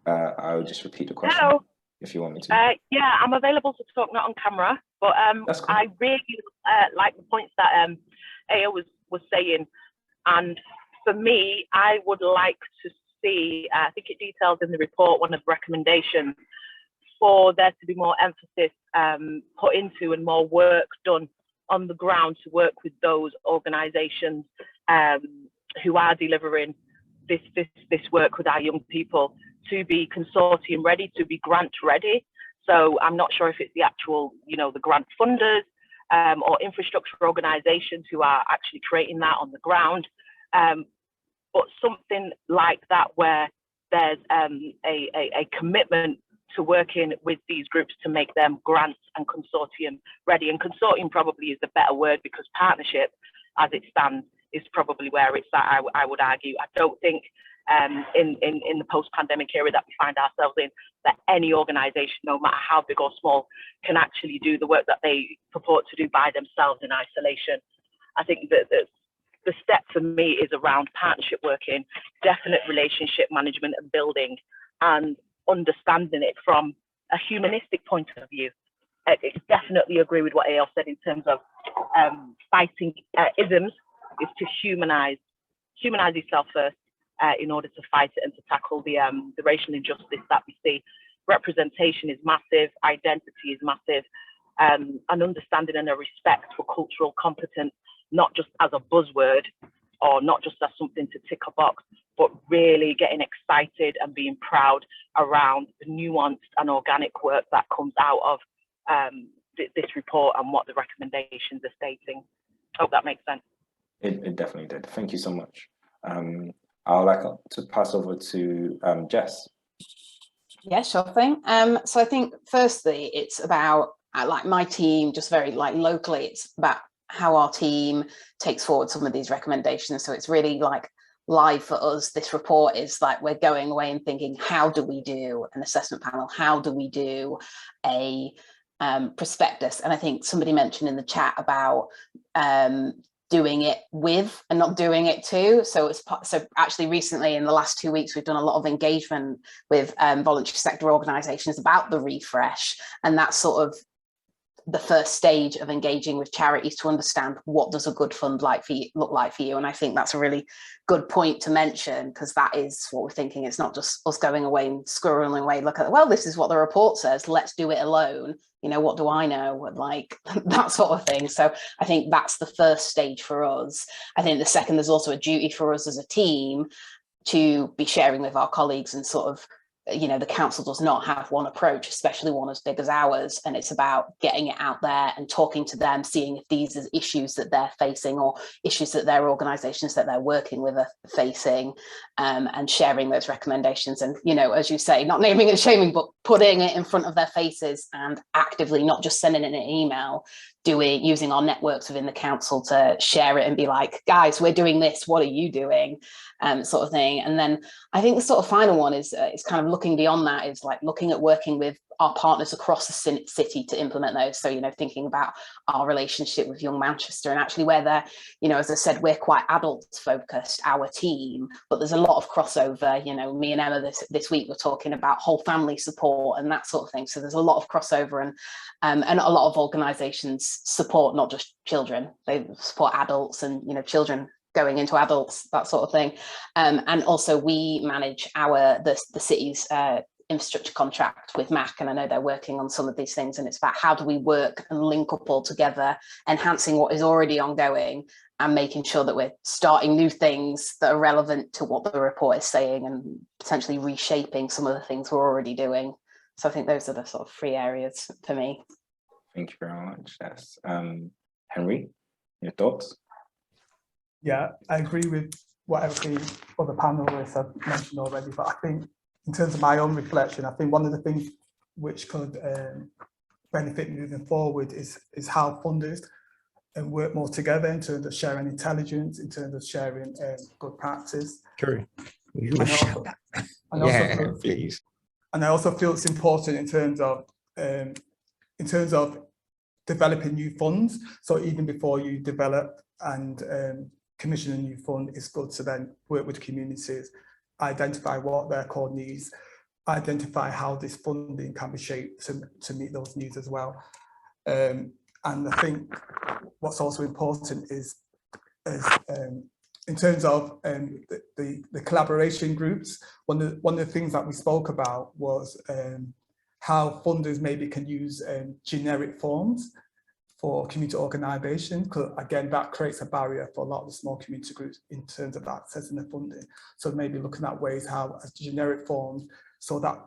S1: I'll just repeat the question.
S7: Hello.
S1: If you want me to.
S7: Yeah, I'm available to talk, not on camera, but
S1: That's cool.
S7: I really like the points that Ayo was saying. And for me, I would like to see, I think it details in the report, one of the recommendations, for there to be more emphasis put into and more work done on the ground to work with those organisations who are delivering this work with our young people, to be consortium ready, to be grant ready. So I'm not sure if it's the actual, the grant funders or infrastructure organisations who are actually creating that on the ground, but something like that where there's a commitment to working with these groups to make them grants and consortium ready. And consortium probably is the better word, because partnership, as it stands, is probably where it's at, I would argue. I don't think in the post-pandemic era that we find ourselves in, that any organisation, no matter how big or small, can actually do the work that they purport to do by themselves in isolation. I think that the step for me is around partnership working, definite relationship management and building, and understanding it from a humanistic point of view. I definitely agree with what Ayo said in terms of fighting isms, is to humanize yourself first, in order to fight it and to tackle the racial injustice that we see. Representation is massive, identity is massive, an understanding and a respect for cultural competence, not just as a buzzword or not just as something to tick a box, but really getting excited and being proud around the nuanced and organic work that comes out of this report and what the recommendations are stating. Hope that makes sense.
S1: It definitely did. Thank you so much. I would like to pass over to Jess.
S6: Yeah, sure thing. So I think firstly, it's about like my team, just very like locally, it's about how our team takes forward some of these recommendations. So it's really like live for us. This report is like we're going away and thinking, how do we do an assessment panel? How do we do a prospectus? And I think somebody mentioned in the chat about doing it with and not doing it to. So actually recently in the last 2 weeks, we've done a lot of engagement with voluntary sector organisations about the refresh, and that's sort of the first stage of engaging with charities to understand what does a good fund look like for you. And I think that's a really good point to mention, because that is what we're thinking. It's not just us going away and squirreling away, look at, well, this is what the report says, let's do it alone. You know, what do I know? Like that sort of thing. So I think that's the first stage for us. I think the second, there's also a duty for us as a team to be sharing with our colleagues and sort of, you know, the council does not have one approach, especially one as big as ours, and it's about getting it out there and talking to them, seeing if these are issues that they're facing or issues that their organisations that they're working with are facing, and sharing those recommendations. And, you know, as you say, not naming and shaming, but putting it in front of their faces and actively, not just sending it in an email, using our networks within the council to share it and be like, guys, we're doing this, what are you doing? Sort of thing. And then I think the sort of final one is kind of looking beyond that, is like looking at working with our partners across the city to implement those. So, you know, thinking about our relationship with Young Manchester, and actually where they're, you know, as I said, we're quite adults focused, our team, but there's a lot of crossover. You know, me and Emma this week were talking about whole family support and that sort of thing. So there's a lot of crossover, and a lot of organisations support not just children, they support adults and, you know, children going into adults, that sort of thing. And also we manage the city's infrastructure contract with MAC, and I know they're working on some of these things, and it's about how do we work and link up all together, enhancing what is already ongoing and making sure that we're starting new things that are relevant to what the report is saying and potentially reshaping some of the things we're already doing. So I think those are the sort of 3 areas for me.
S1: Thank you very much, Jess. Henry, your thoughts?
S4: Yeah, I agree with what every other panelists have mentioned already, but I think in terms of my own reflection, I think one of the things which could benefit moving forward is how funders work more together in terms of sharing intelligence, in terms of sharing good practice.
S8: True.
S4: Please. And I also feel it's important in terms of developing new funds. So even before you develop and commission a new fund, it's good to then work with communities, identify what their core needs, identify how this funding can be shaped to meet those needs as well. And I think what's also important is in terms of the collaboration groups, one of the things that we spoke about was how funders maybe can use generic forms for community organisations, because again, that creates a barrier for a lot of the small community groups in terms of accessing the funding. So maybe looking at ways how as generic forms, so that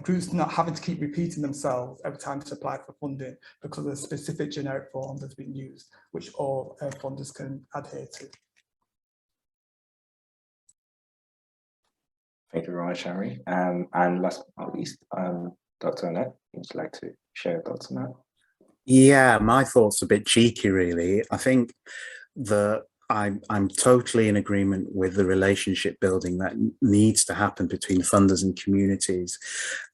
S4: groups not having to keep repeating themselves every time to apply for funding, because of a specific generic form that's been used, which all funders can adhere to.
S1: Thank you very much, Henry. And last but not least, Dr. Annette, would you like to share your thoughts on that?
S2: Yeah, my thoughts are a bit cheeky, really. I think that I'm totally in agreement with the relationship building that needs to happen between funders and communities.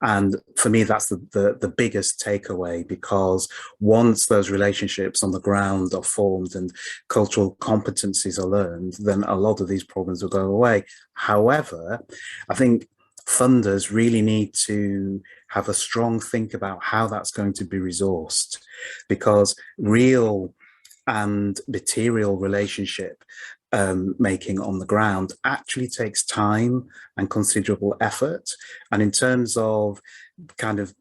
S2: And for me, that's the biggest takeaway, because once those relationships on the ground are formed and cultural competencies are learned, then a lot of these problems will go away. However, I think funders really need to have a strong think about how that's going to be resourced, because real and material relationship making on the ground actually takes time and considerable effort. And in terms of kind of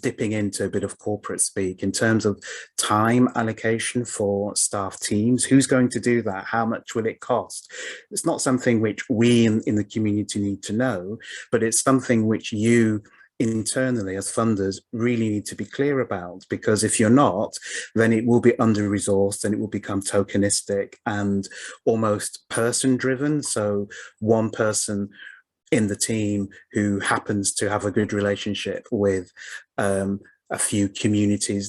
S2: dipping into a bit of corporate speak, in terms of time allocation for staff teams, who's going to do that? How much will it cost? It's not something which we in the community need to know, but it's something which you internally as funders really need to be clear about, because if you're not, then it will be under-resourced and it will become tokenistic and almost person-driven. So one person in the team who happens to have a good relationship with a few community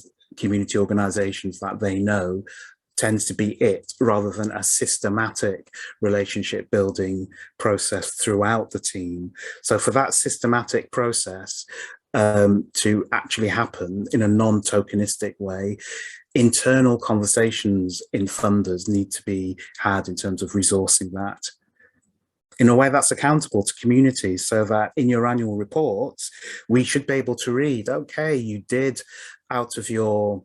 S2: organizations that they know tends to be it, rather than a systematic relationship building process throughout the team. So for that systematic process to actually happen in a non-tokenistic way, internal conversations in funders need to be had in terms of resourcing that in a way that's accountable to communities, so that in your annual reports, we should be able to read, okay, you did, out of your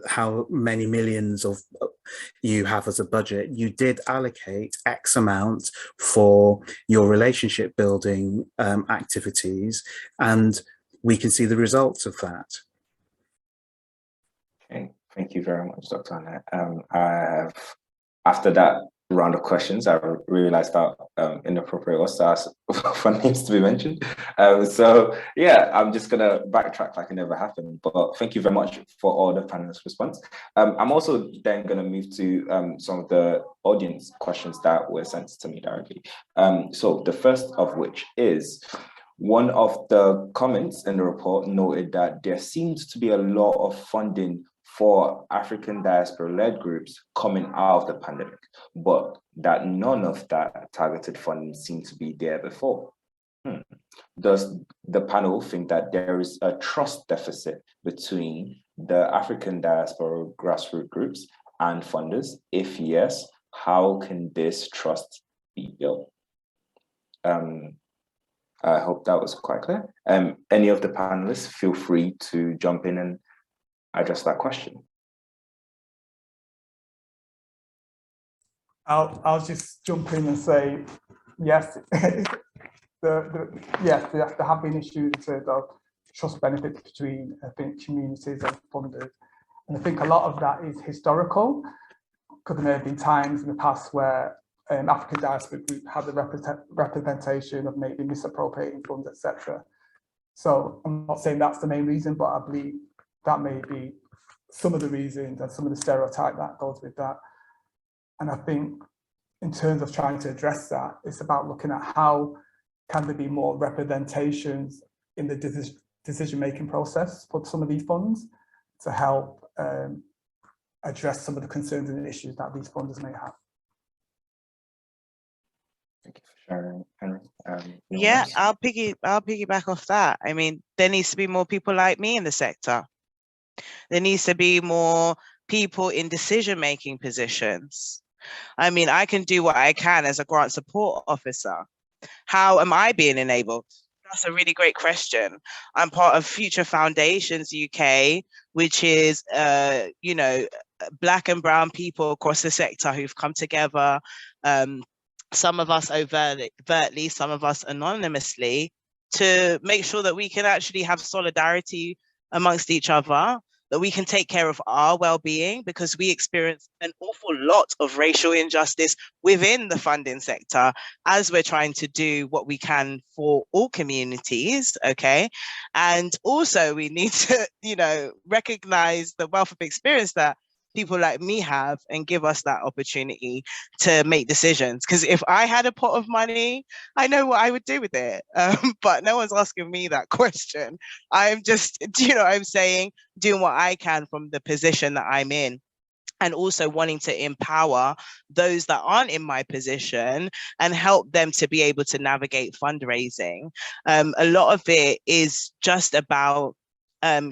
S2: how many millions of you have as a budget, you did allocate X amount for your relationship building activities, and we can see the results of that.
S1: Okay, thank you very much, Dr. Annette. After that round of questions, I realized that inappropriate was to ask for names to be mentioned. So yeah, I'm just gonna backtrack like it never happened, but thank you very much for all the panelists' response. I'm also then gonna move to some of the audience questions that were sent to me directly. So the first of which is, one of the comments in the report noted that there seems to be a lot of funding for African diaspora-led groups coming out of the pandemic, but that none of that targeted funding seemed to be there before. Does the panel think that there is a trust deficit between the African diaspora grassroots groups and funders? If yes, how can this trust be built? I hope that was quite clear. Any of the panelists, feel free to jump in and address that question.
S4: I'll just jump in and say, yes, yes, there have been issues in terms of trust benefits between, I think, communities and funders. And I think a lot of that is historical, because there may have been times in the past where African diaspora group had the representation of maybe misappropriating funds, etc. So I'm not saying that's the main reason, but I believe that may be some of the reasons and some of the stereotype that goes with that. And I think in terms of trying to address that, it's about looking at how can there be more representations in the decision-making process for some of these funds to help address some of the concerns and issues that these funders may have.
S1: Thank you for sharing, Henry.
S5: Yeah, I'll piggyback off that. I mean, there needs to be more people like me in the sector. There needs to be more people in decision-making positions. I mean, I can do what I can as a grant support officer. How am I being enabled? That's a really great question. I'm part of Future Foundations UK, which is, you know, Black and brown people across the sector who've come together. Some of us overtly, some of us anonymously, to make sure that we can actually have solidarity amongst each other, that we can take care of our well-being, because we experience an awful lot of racial injustice within the funding sector as we're trying to do what we can for all communities, okay? And also we need to, you know, recognize the wealth of experience that people like me have and give us that opportunity to make decisions. Because if I had a pot of money, I know what I would do with it. But no one's asking me that question. I'm just, you know, I'm saying, doing what I can from the position that I'm in, and also wanting to empower those that aren't in my position and help them to be able to navigate fundraising. A lot of it is just about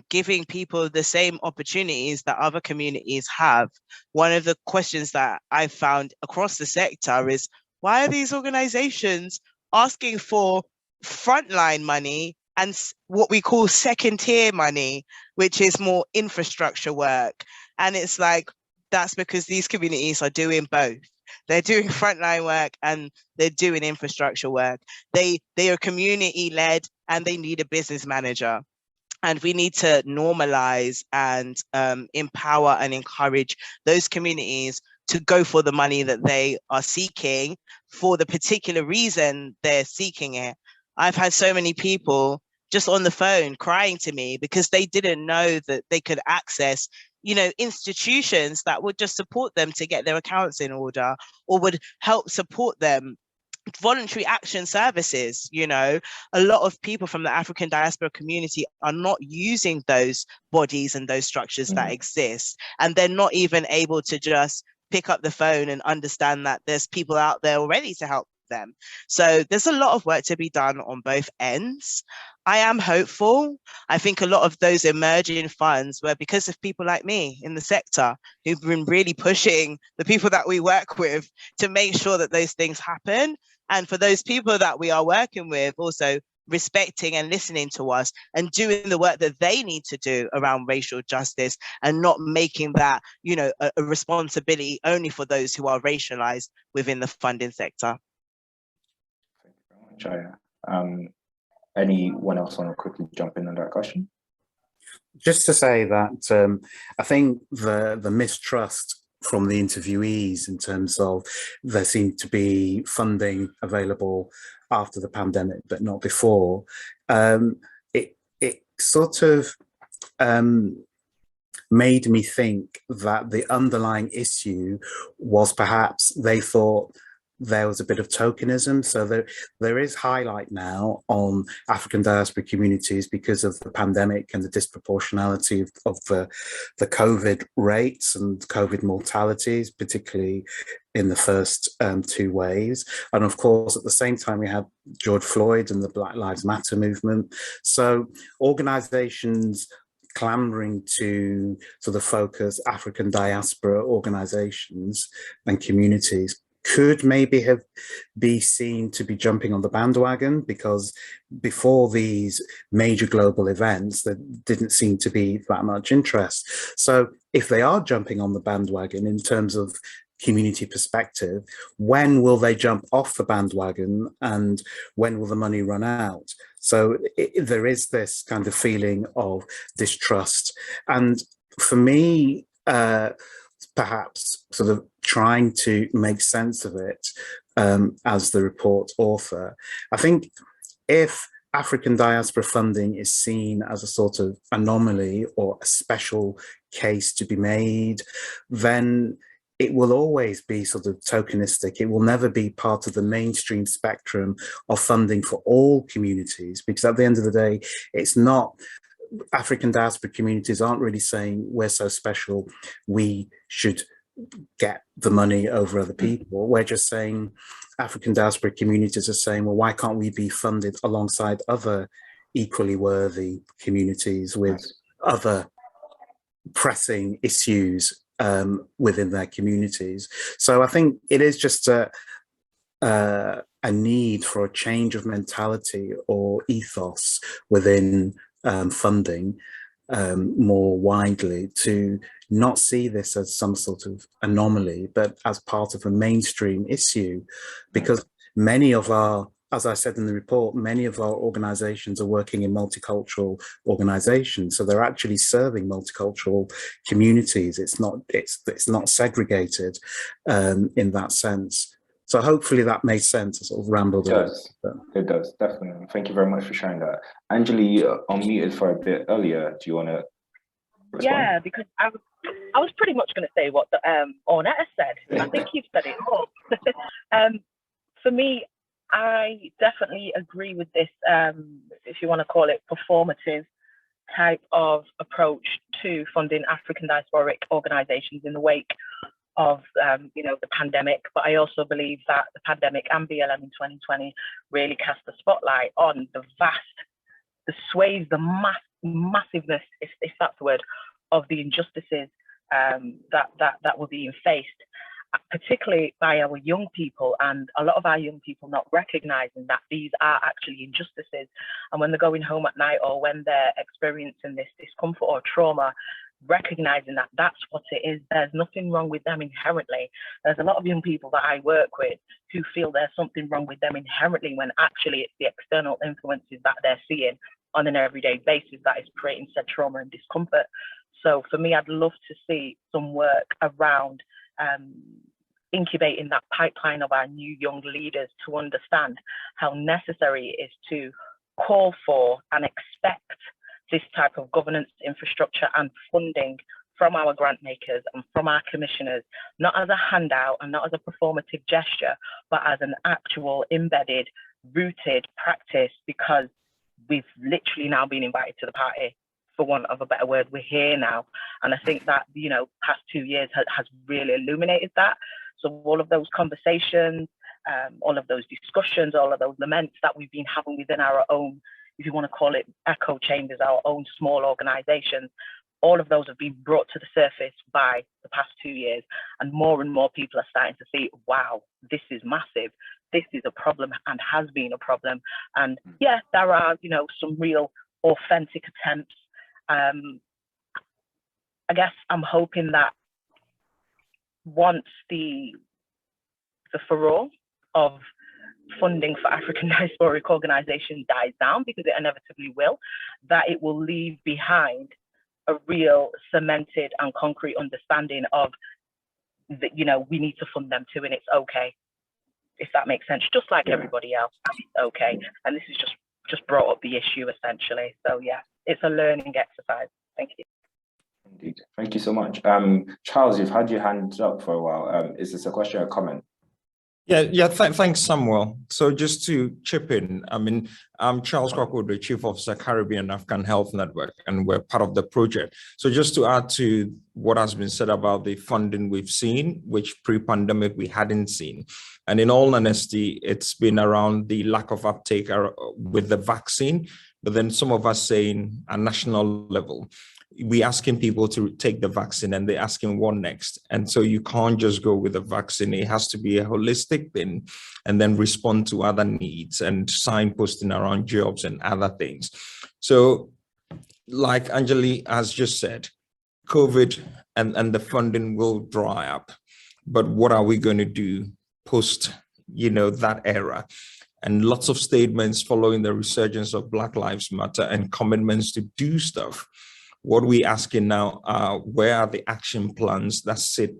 S5: giving people the same opportunities that other communities have. One of the questions that I've found across the sector is, why are these organizations asking for frontline money and what we call second tier money, which is more infrastructure work? And it's like, that's because these communities are doing both. They're doing frontline work and they're doing infrastructure work. They are community-led and they need a business manager. And we need to normalize and empower and encourage those communities to go for the money that they are seeking for the particular reason they're seeking it. I've had so many people just on the phone crying to me because they didn't know that they could access, you know, institutions that would just support them to get their accounts in order or would help support them. Voluntary action services, you know, a lot of people from the African diaspora community are not using those bodies and those structures that exist, and they're not even able to just pick up the phone and understand that there's people out there already to help them. So there's a lot of work to be done on both ends. I am hopeful. I think a lot of those emerging funds were because of people like me in the sector who've been really pushing the people that we work with to make sure that those things happen. And for those people that we are working with, also respecting and listening to us and doing the work that they need to do around racial justice and not making that, you know, a responsibility only for those who are racialized within the funding sector.
S1: Thank you very much, Aya. Anyone else want to quickly jump in on that question?
S2: Just to say that I think the mistrust from the interviewees in terms of there seemed to be funding available after the pandemic, but not before, it sort of made me think that the underlying issue was perhaps they thought there was a bit of tokenism. So there is highlight now on African diaspora communities because of the pandemic and the disproportionality of the COVID rates and COVID mortalities, particularly in the first 2 waves. And of course, at the same time, we had George Floyd and the Black Lives Matter movement. So organizations clamoring to sort of focus African diaspora organizations and communities could maybe be seen to be jumping on the bandwagon, because before these major global events, there didn't seem to be that much interest. So if they are jumping on the bandwagon in terms of community perspective, when will they jump off the bandwagon and when will the money run out? So there is this kind of feeling of distrust. And for me, perhaps sort of trying to make sense of it as the report author, I think if African diaspora funding is seen as a sort of anomaly or a special case to be made, then it will always be sort of tokenistic. It will never be part of the mainstream spectrum of funding for all communities, because at the end of the day, it's not, African diaspora communities aren't really saying we're so special, we should get the money over other people. We're just saying, African diaspora communities are saying, well, why can't we be funded alongside other equally worthy communities with other pressing issues within their communities? So I think it is just a need for a change of mentality or ethos within funding more widely, to not see this as some sort of anomaly, but as part of a mainstream issue, because many of our, as I said in the report, many of our organizations are working in multicultural organizations. So they're actually serving multicultural communities. It's not segregated in that sense. So hopefully that made sense. I sort of rambled.
S1: It does, definitely. Thank you very much for sharing that. Anjali, unmuted for a bit earlier. Do you want to respond?
S7: Yeah, because I was pretty much going to say what Ornette has said. I think you've said it all. For me, I definitely agree with this, if you want to call it performative type of approach to funding African diasporic organizations in the wake of the pandemic. But I also believe that the pandemic and BLM in 2020 really cast the spotlight on the swathes, the massiveness, if that's the word, of the injustices that were being faced, particularly by our young people, and a lot of our young people not recognizing that these are actually injustices. And when they're going home at night, or when they're experiencing this discomfort or trauma, recognizing that that's what it is. There's nothing wrong with them inherently. There's a lot of young people that I work with who feel there's something wrong with them inherently, when actually it's the external influences that they're seeing on an everyday basis that is creating said trauma and discomfort. So for me, I'd love to see some work around incubating that pipeline of our new young leaders to understand how necessary it is to call for and expect this type of governance infrastructure and funding from our grant makers and from our commissioners, not as a handout and not as a performative gesture, but as an actual embedded, rooted practice, because we've literally now been invited to the party, for want of a better word. We're here now. And I think that, you know, past 2 years has really illuminated that. So all of those conversations, all of those discussions, all of those laments that we've been having within our own, if you want to call it echo chambers, our own small organizations, all of those have been brought to the surface by the past 2 years. And more people are starting to see, wow, this is massive. This is a problem and has been a problem. And yeah, there are, you know, some real authentic attempts. I guess I'm hoping that once the furore of funding for African diasporic organizations dies down, because it inevitably will, that it will leave behind a real cemented and concrete understanding of that, you know, we need to fund them too, and it's okay, if that makes sense, just like everybody else, it's okay. And this is just brought up the issue essentially. So yeah, it's a learning exercise. Thank you.
S1: Indeed. Thank you so much. Charles, you've had your hand up for a while. Is this a question or comment?
S8: Thanks, Samuel. So just to chip in, I mean, I'm Charles Crockwood, the Chief Officer, Caribbean African Health Network, and we're part of the project. So just to add to what has been said about the funding we've seen, which pre-pandemic we hadn't seen. And in all honesty, it's been around the lack of uptake with the vaccine, but then some of us saying at national level, we asking people to take the vaccine and they're asking what next. And so you can't just go with the vaccine. It has to be a holistic thing and then respond to other needs and signposting around jobs and other things. So like Anjali has just said, COVID and the funding will dry up. But what are we going to do post, you know, that era? And lots of statements following the resurgence of Black Lives Matter and commitments to do stuff. What we're asking now are, where are the action plans that sit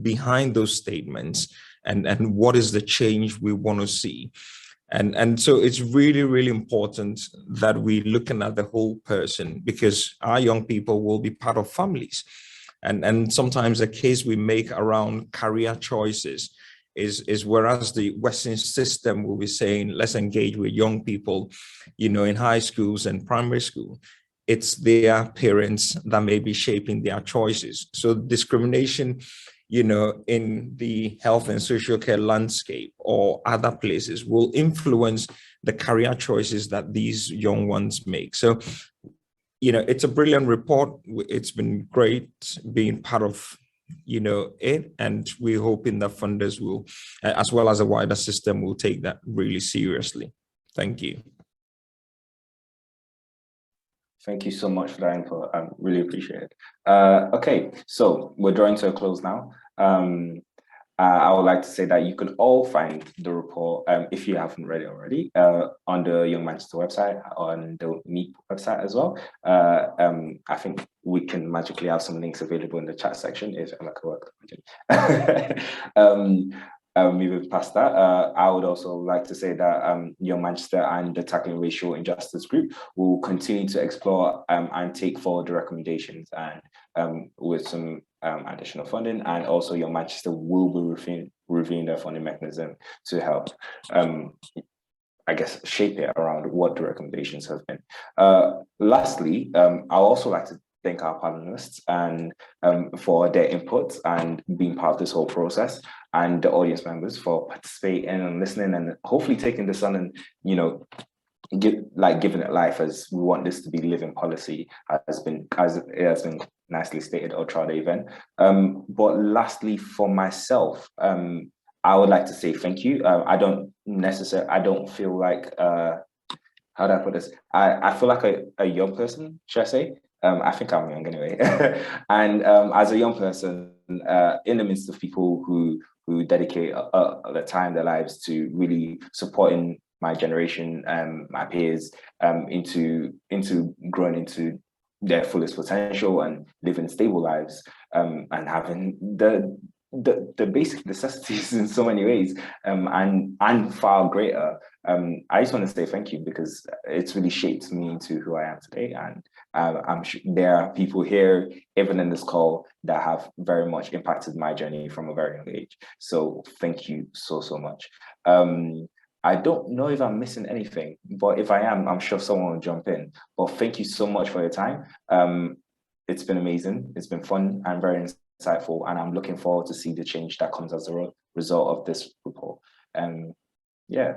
S8: behind those statements, and what is the change we want to see? And so it's really, really important that we're looking at the whole person, because our young people will be part of families. And sometimes the case we make around career choices is whereas the Western system will be saying, let's engage with young people, you know, in high schools and primary school, it's their parents that may be shaping their choices. So discrimination, you know, in the health and social care landscape or other places will influence the career choices that these young ones make. So, you know, it's a brilliant report. It's been great being part of, you know, it, and we're hoping that funders will, as well as the wider system, will take that really seriously. Thank you.
S1: Thank you so much for that info. I really appreciate it. Okay, so we're drawing to a close now. I would like to say that you can all find the report, if you haven't read it already, on the Young Manchester website, on the MEEP website as well. I think we can magically have some links available in the chat section if Emma can work. Moving past that, I would also like to say that Young Manchester and the Tackling Racial Injustice Group will continue to explore and take forward the recommendations, and with some additional funding, and also Young Manchester will be reviewing their funding mechanism to help, I guess, shape it around what the recommendations have been. Lastly, I'd also like to thank our panelists and for their input and being part of this whole process, and the audience members for participating and listening, and hopefully taking this on and, you know, giving it life, as we want this to be living policy, as it has been nicely stated or tried event. But lastly, for myself, I would like to say thank you. I don't feel like, how do I put this? I feel like a young person, should I say? I think I'm young anyway. And as a young person, in the midst of people who dedicate the time, their lives to really supporting my generation, my peers, into growing into their fullest potential and living stable lives, and having the basic necessities in so many ways, and far greater. I just want to say thank you, because it's really shaped me into who I am today. And I'm sure there are people here, even in this call, that have very much impacted my journey from a very young age. So thank you so much. I don't know if I'm missing anything, but if I am, I'm sure someone will jump in. But thank you so much for your time. It's been amazing. It's been fun and very insightful, and I'm looking forward to see the change that comes as a result of this report. Yeah,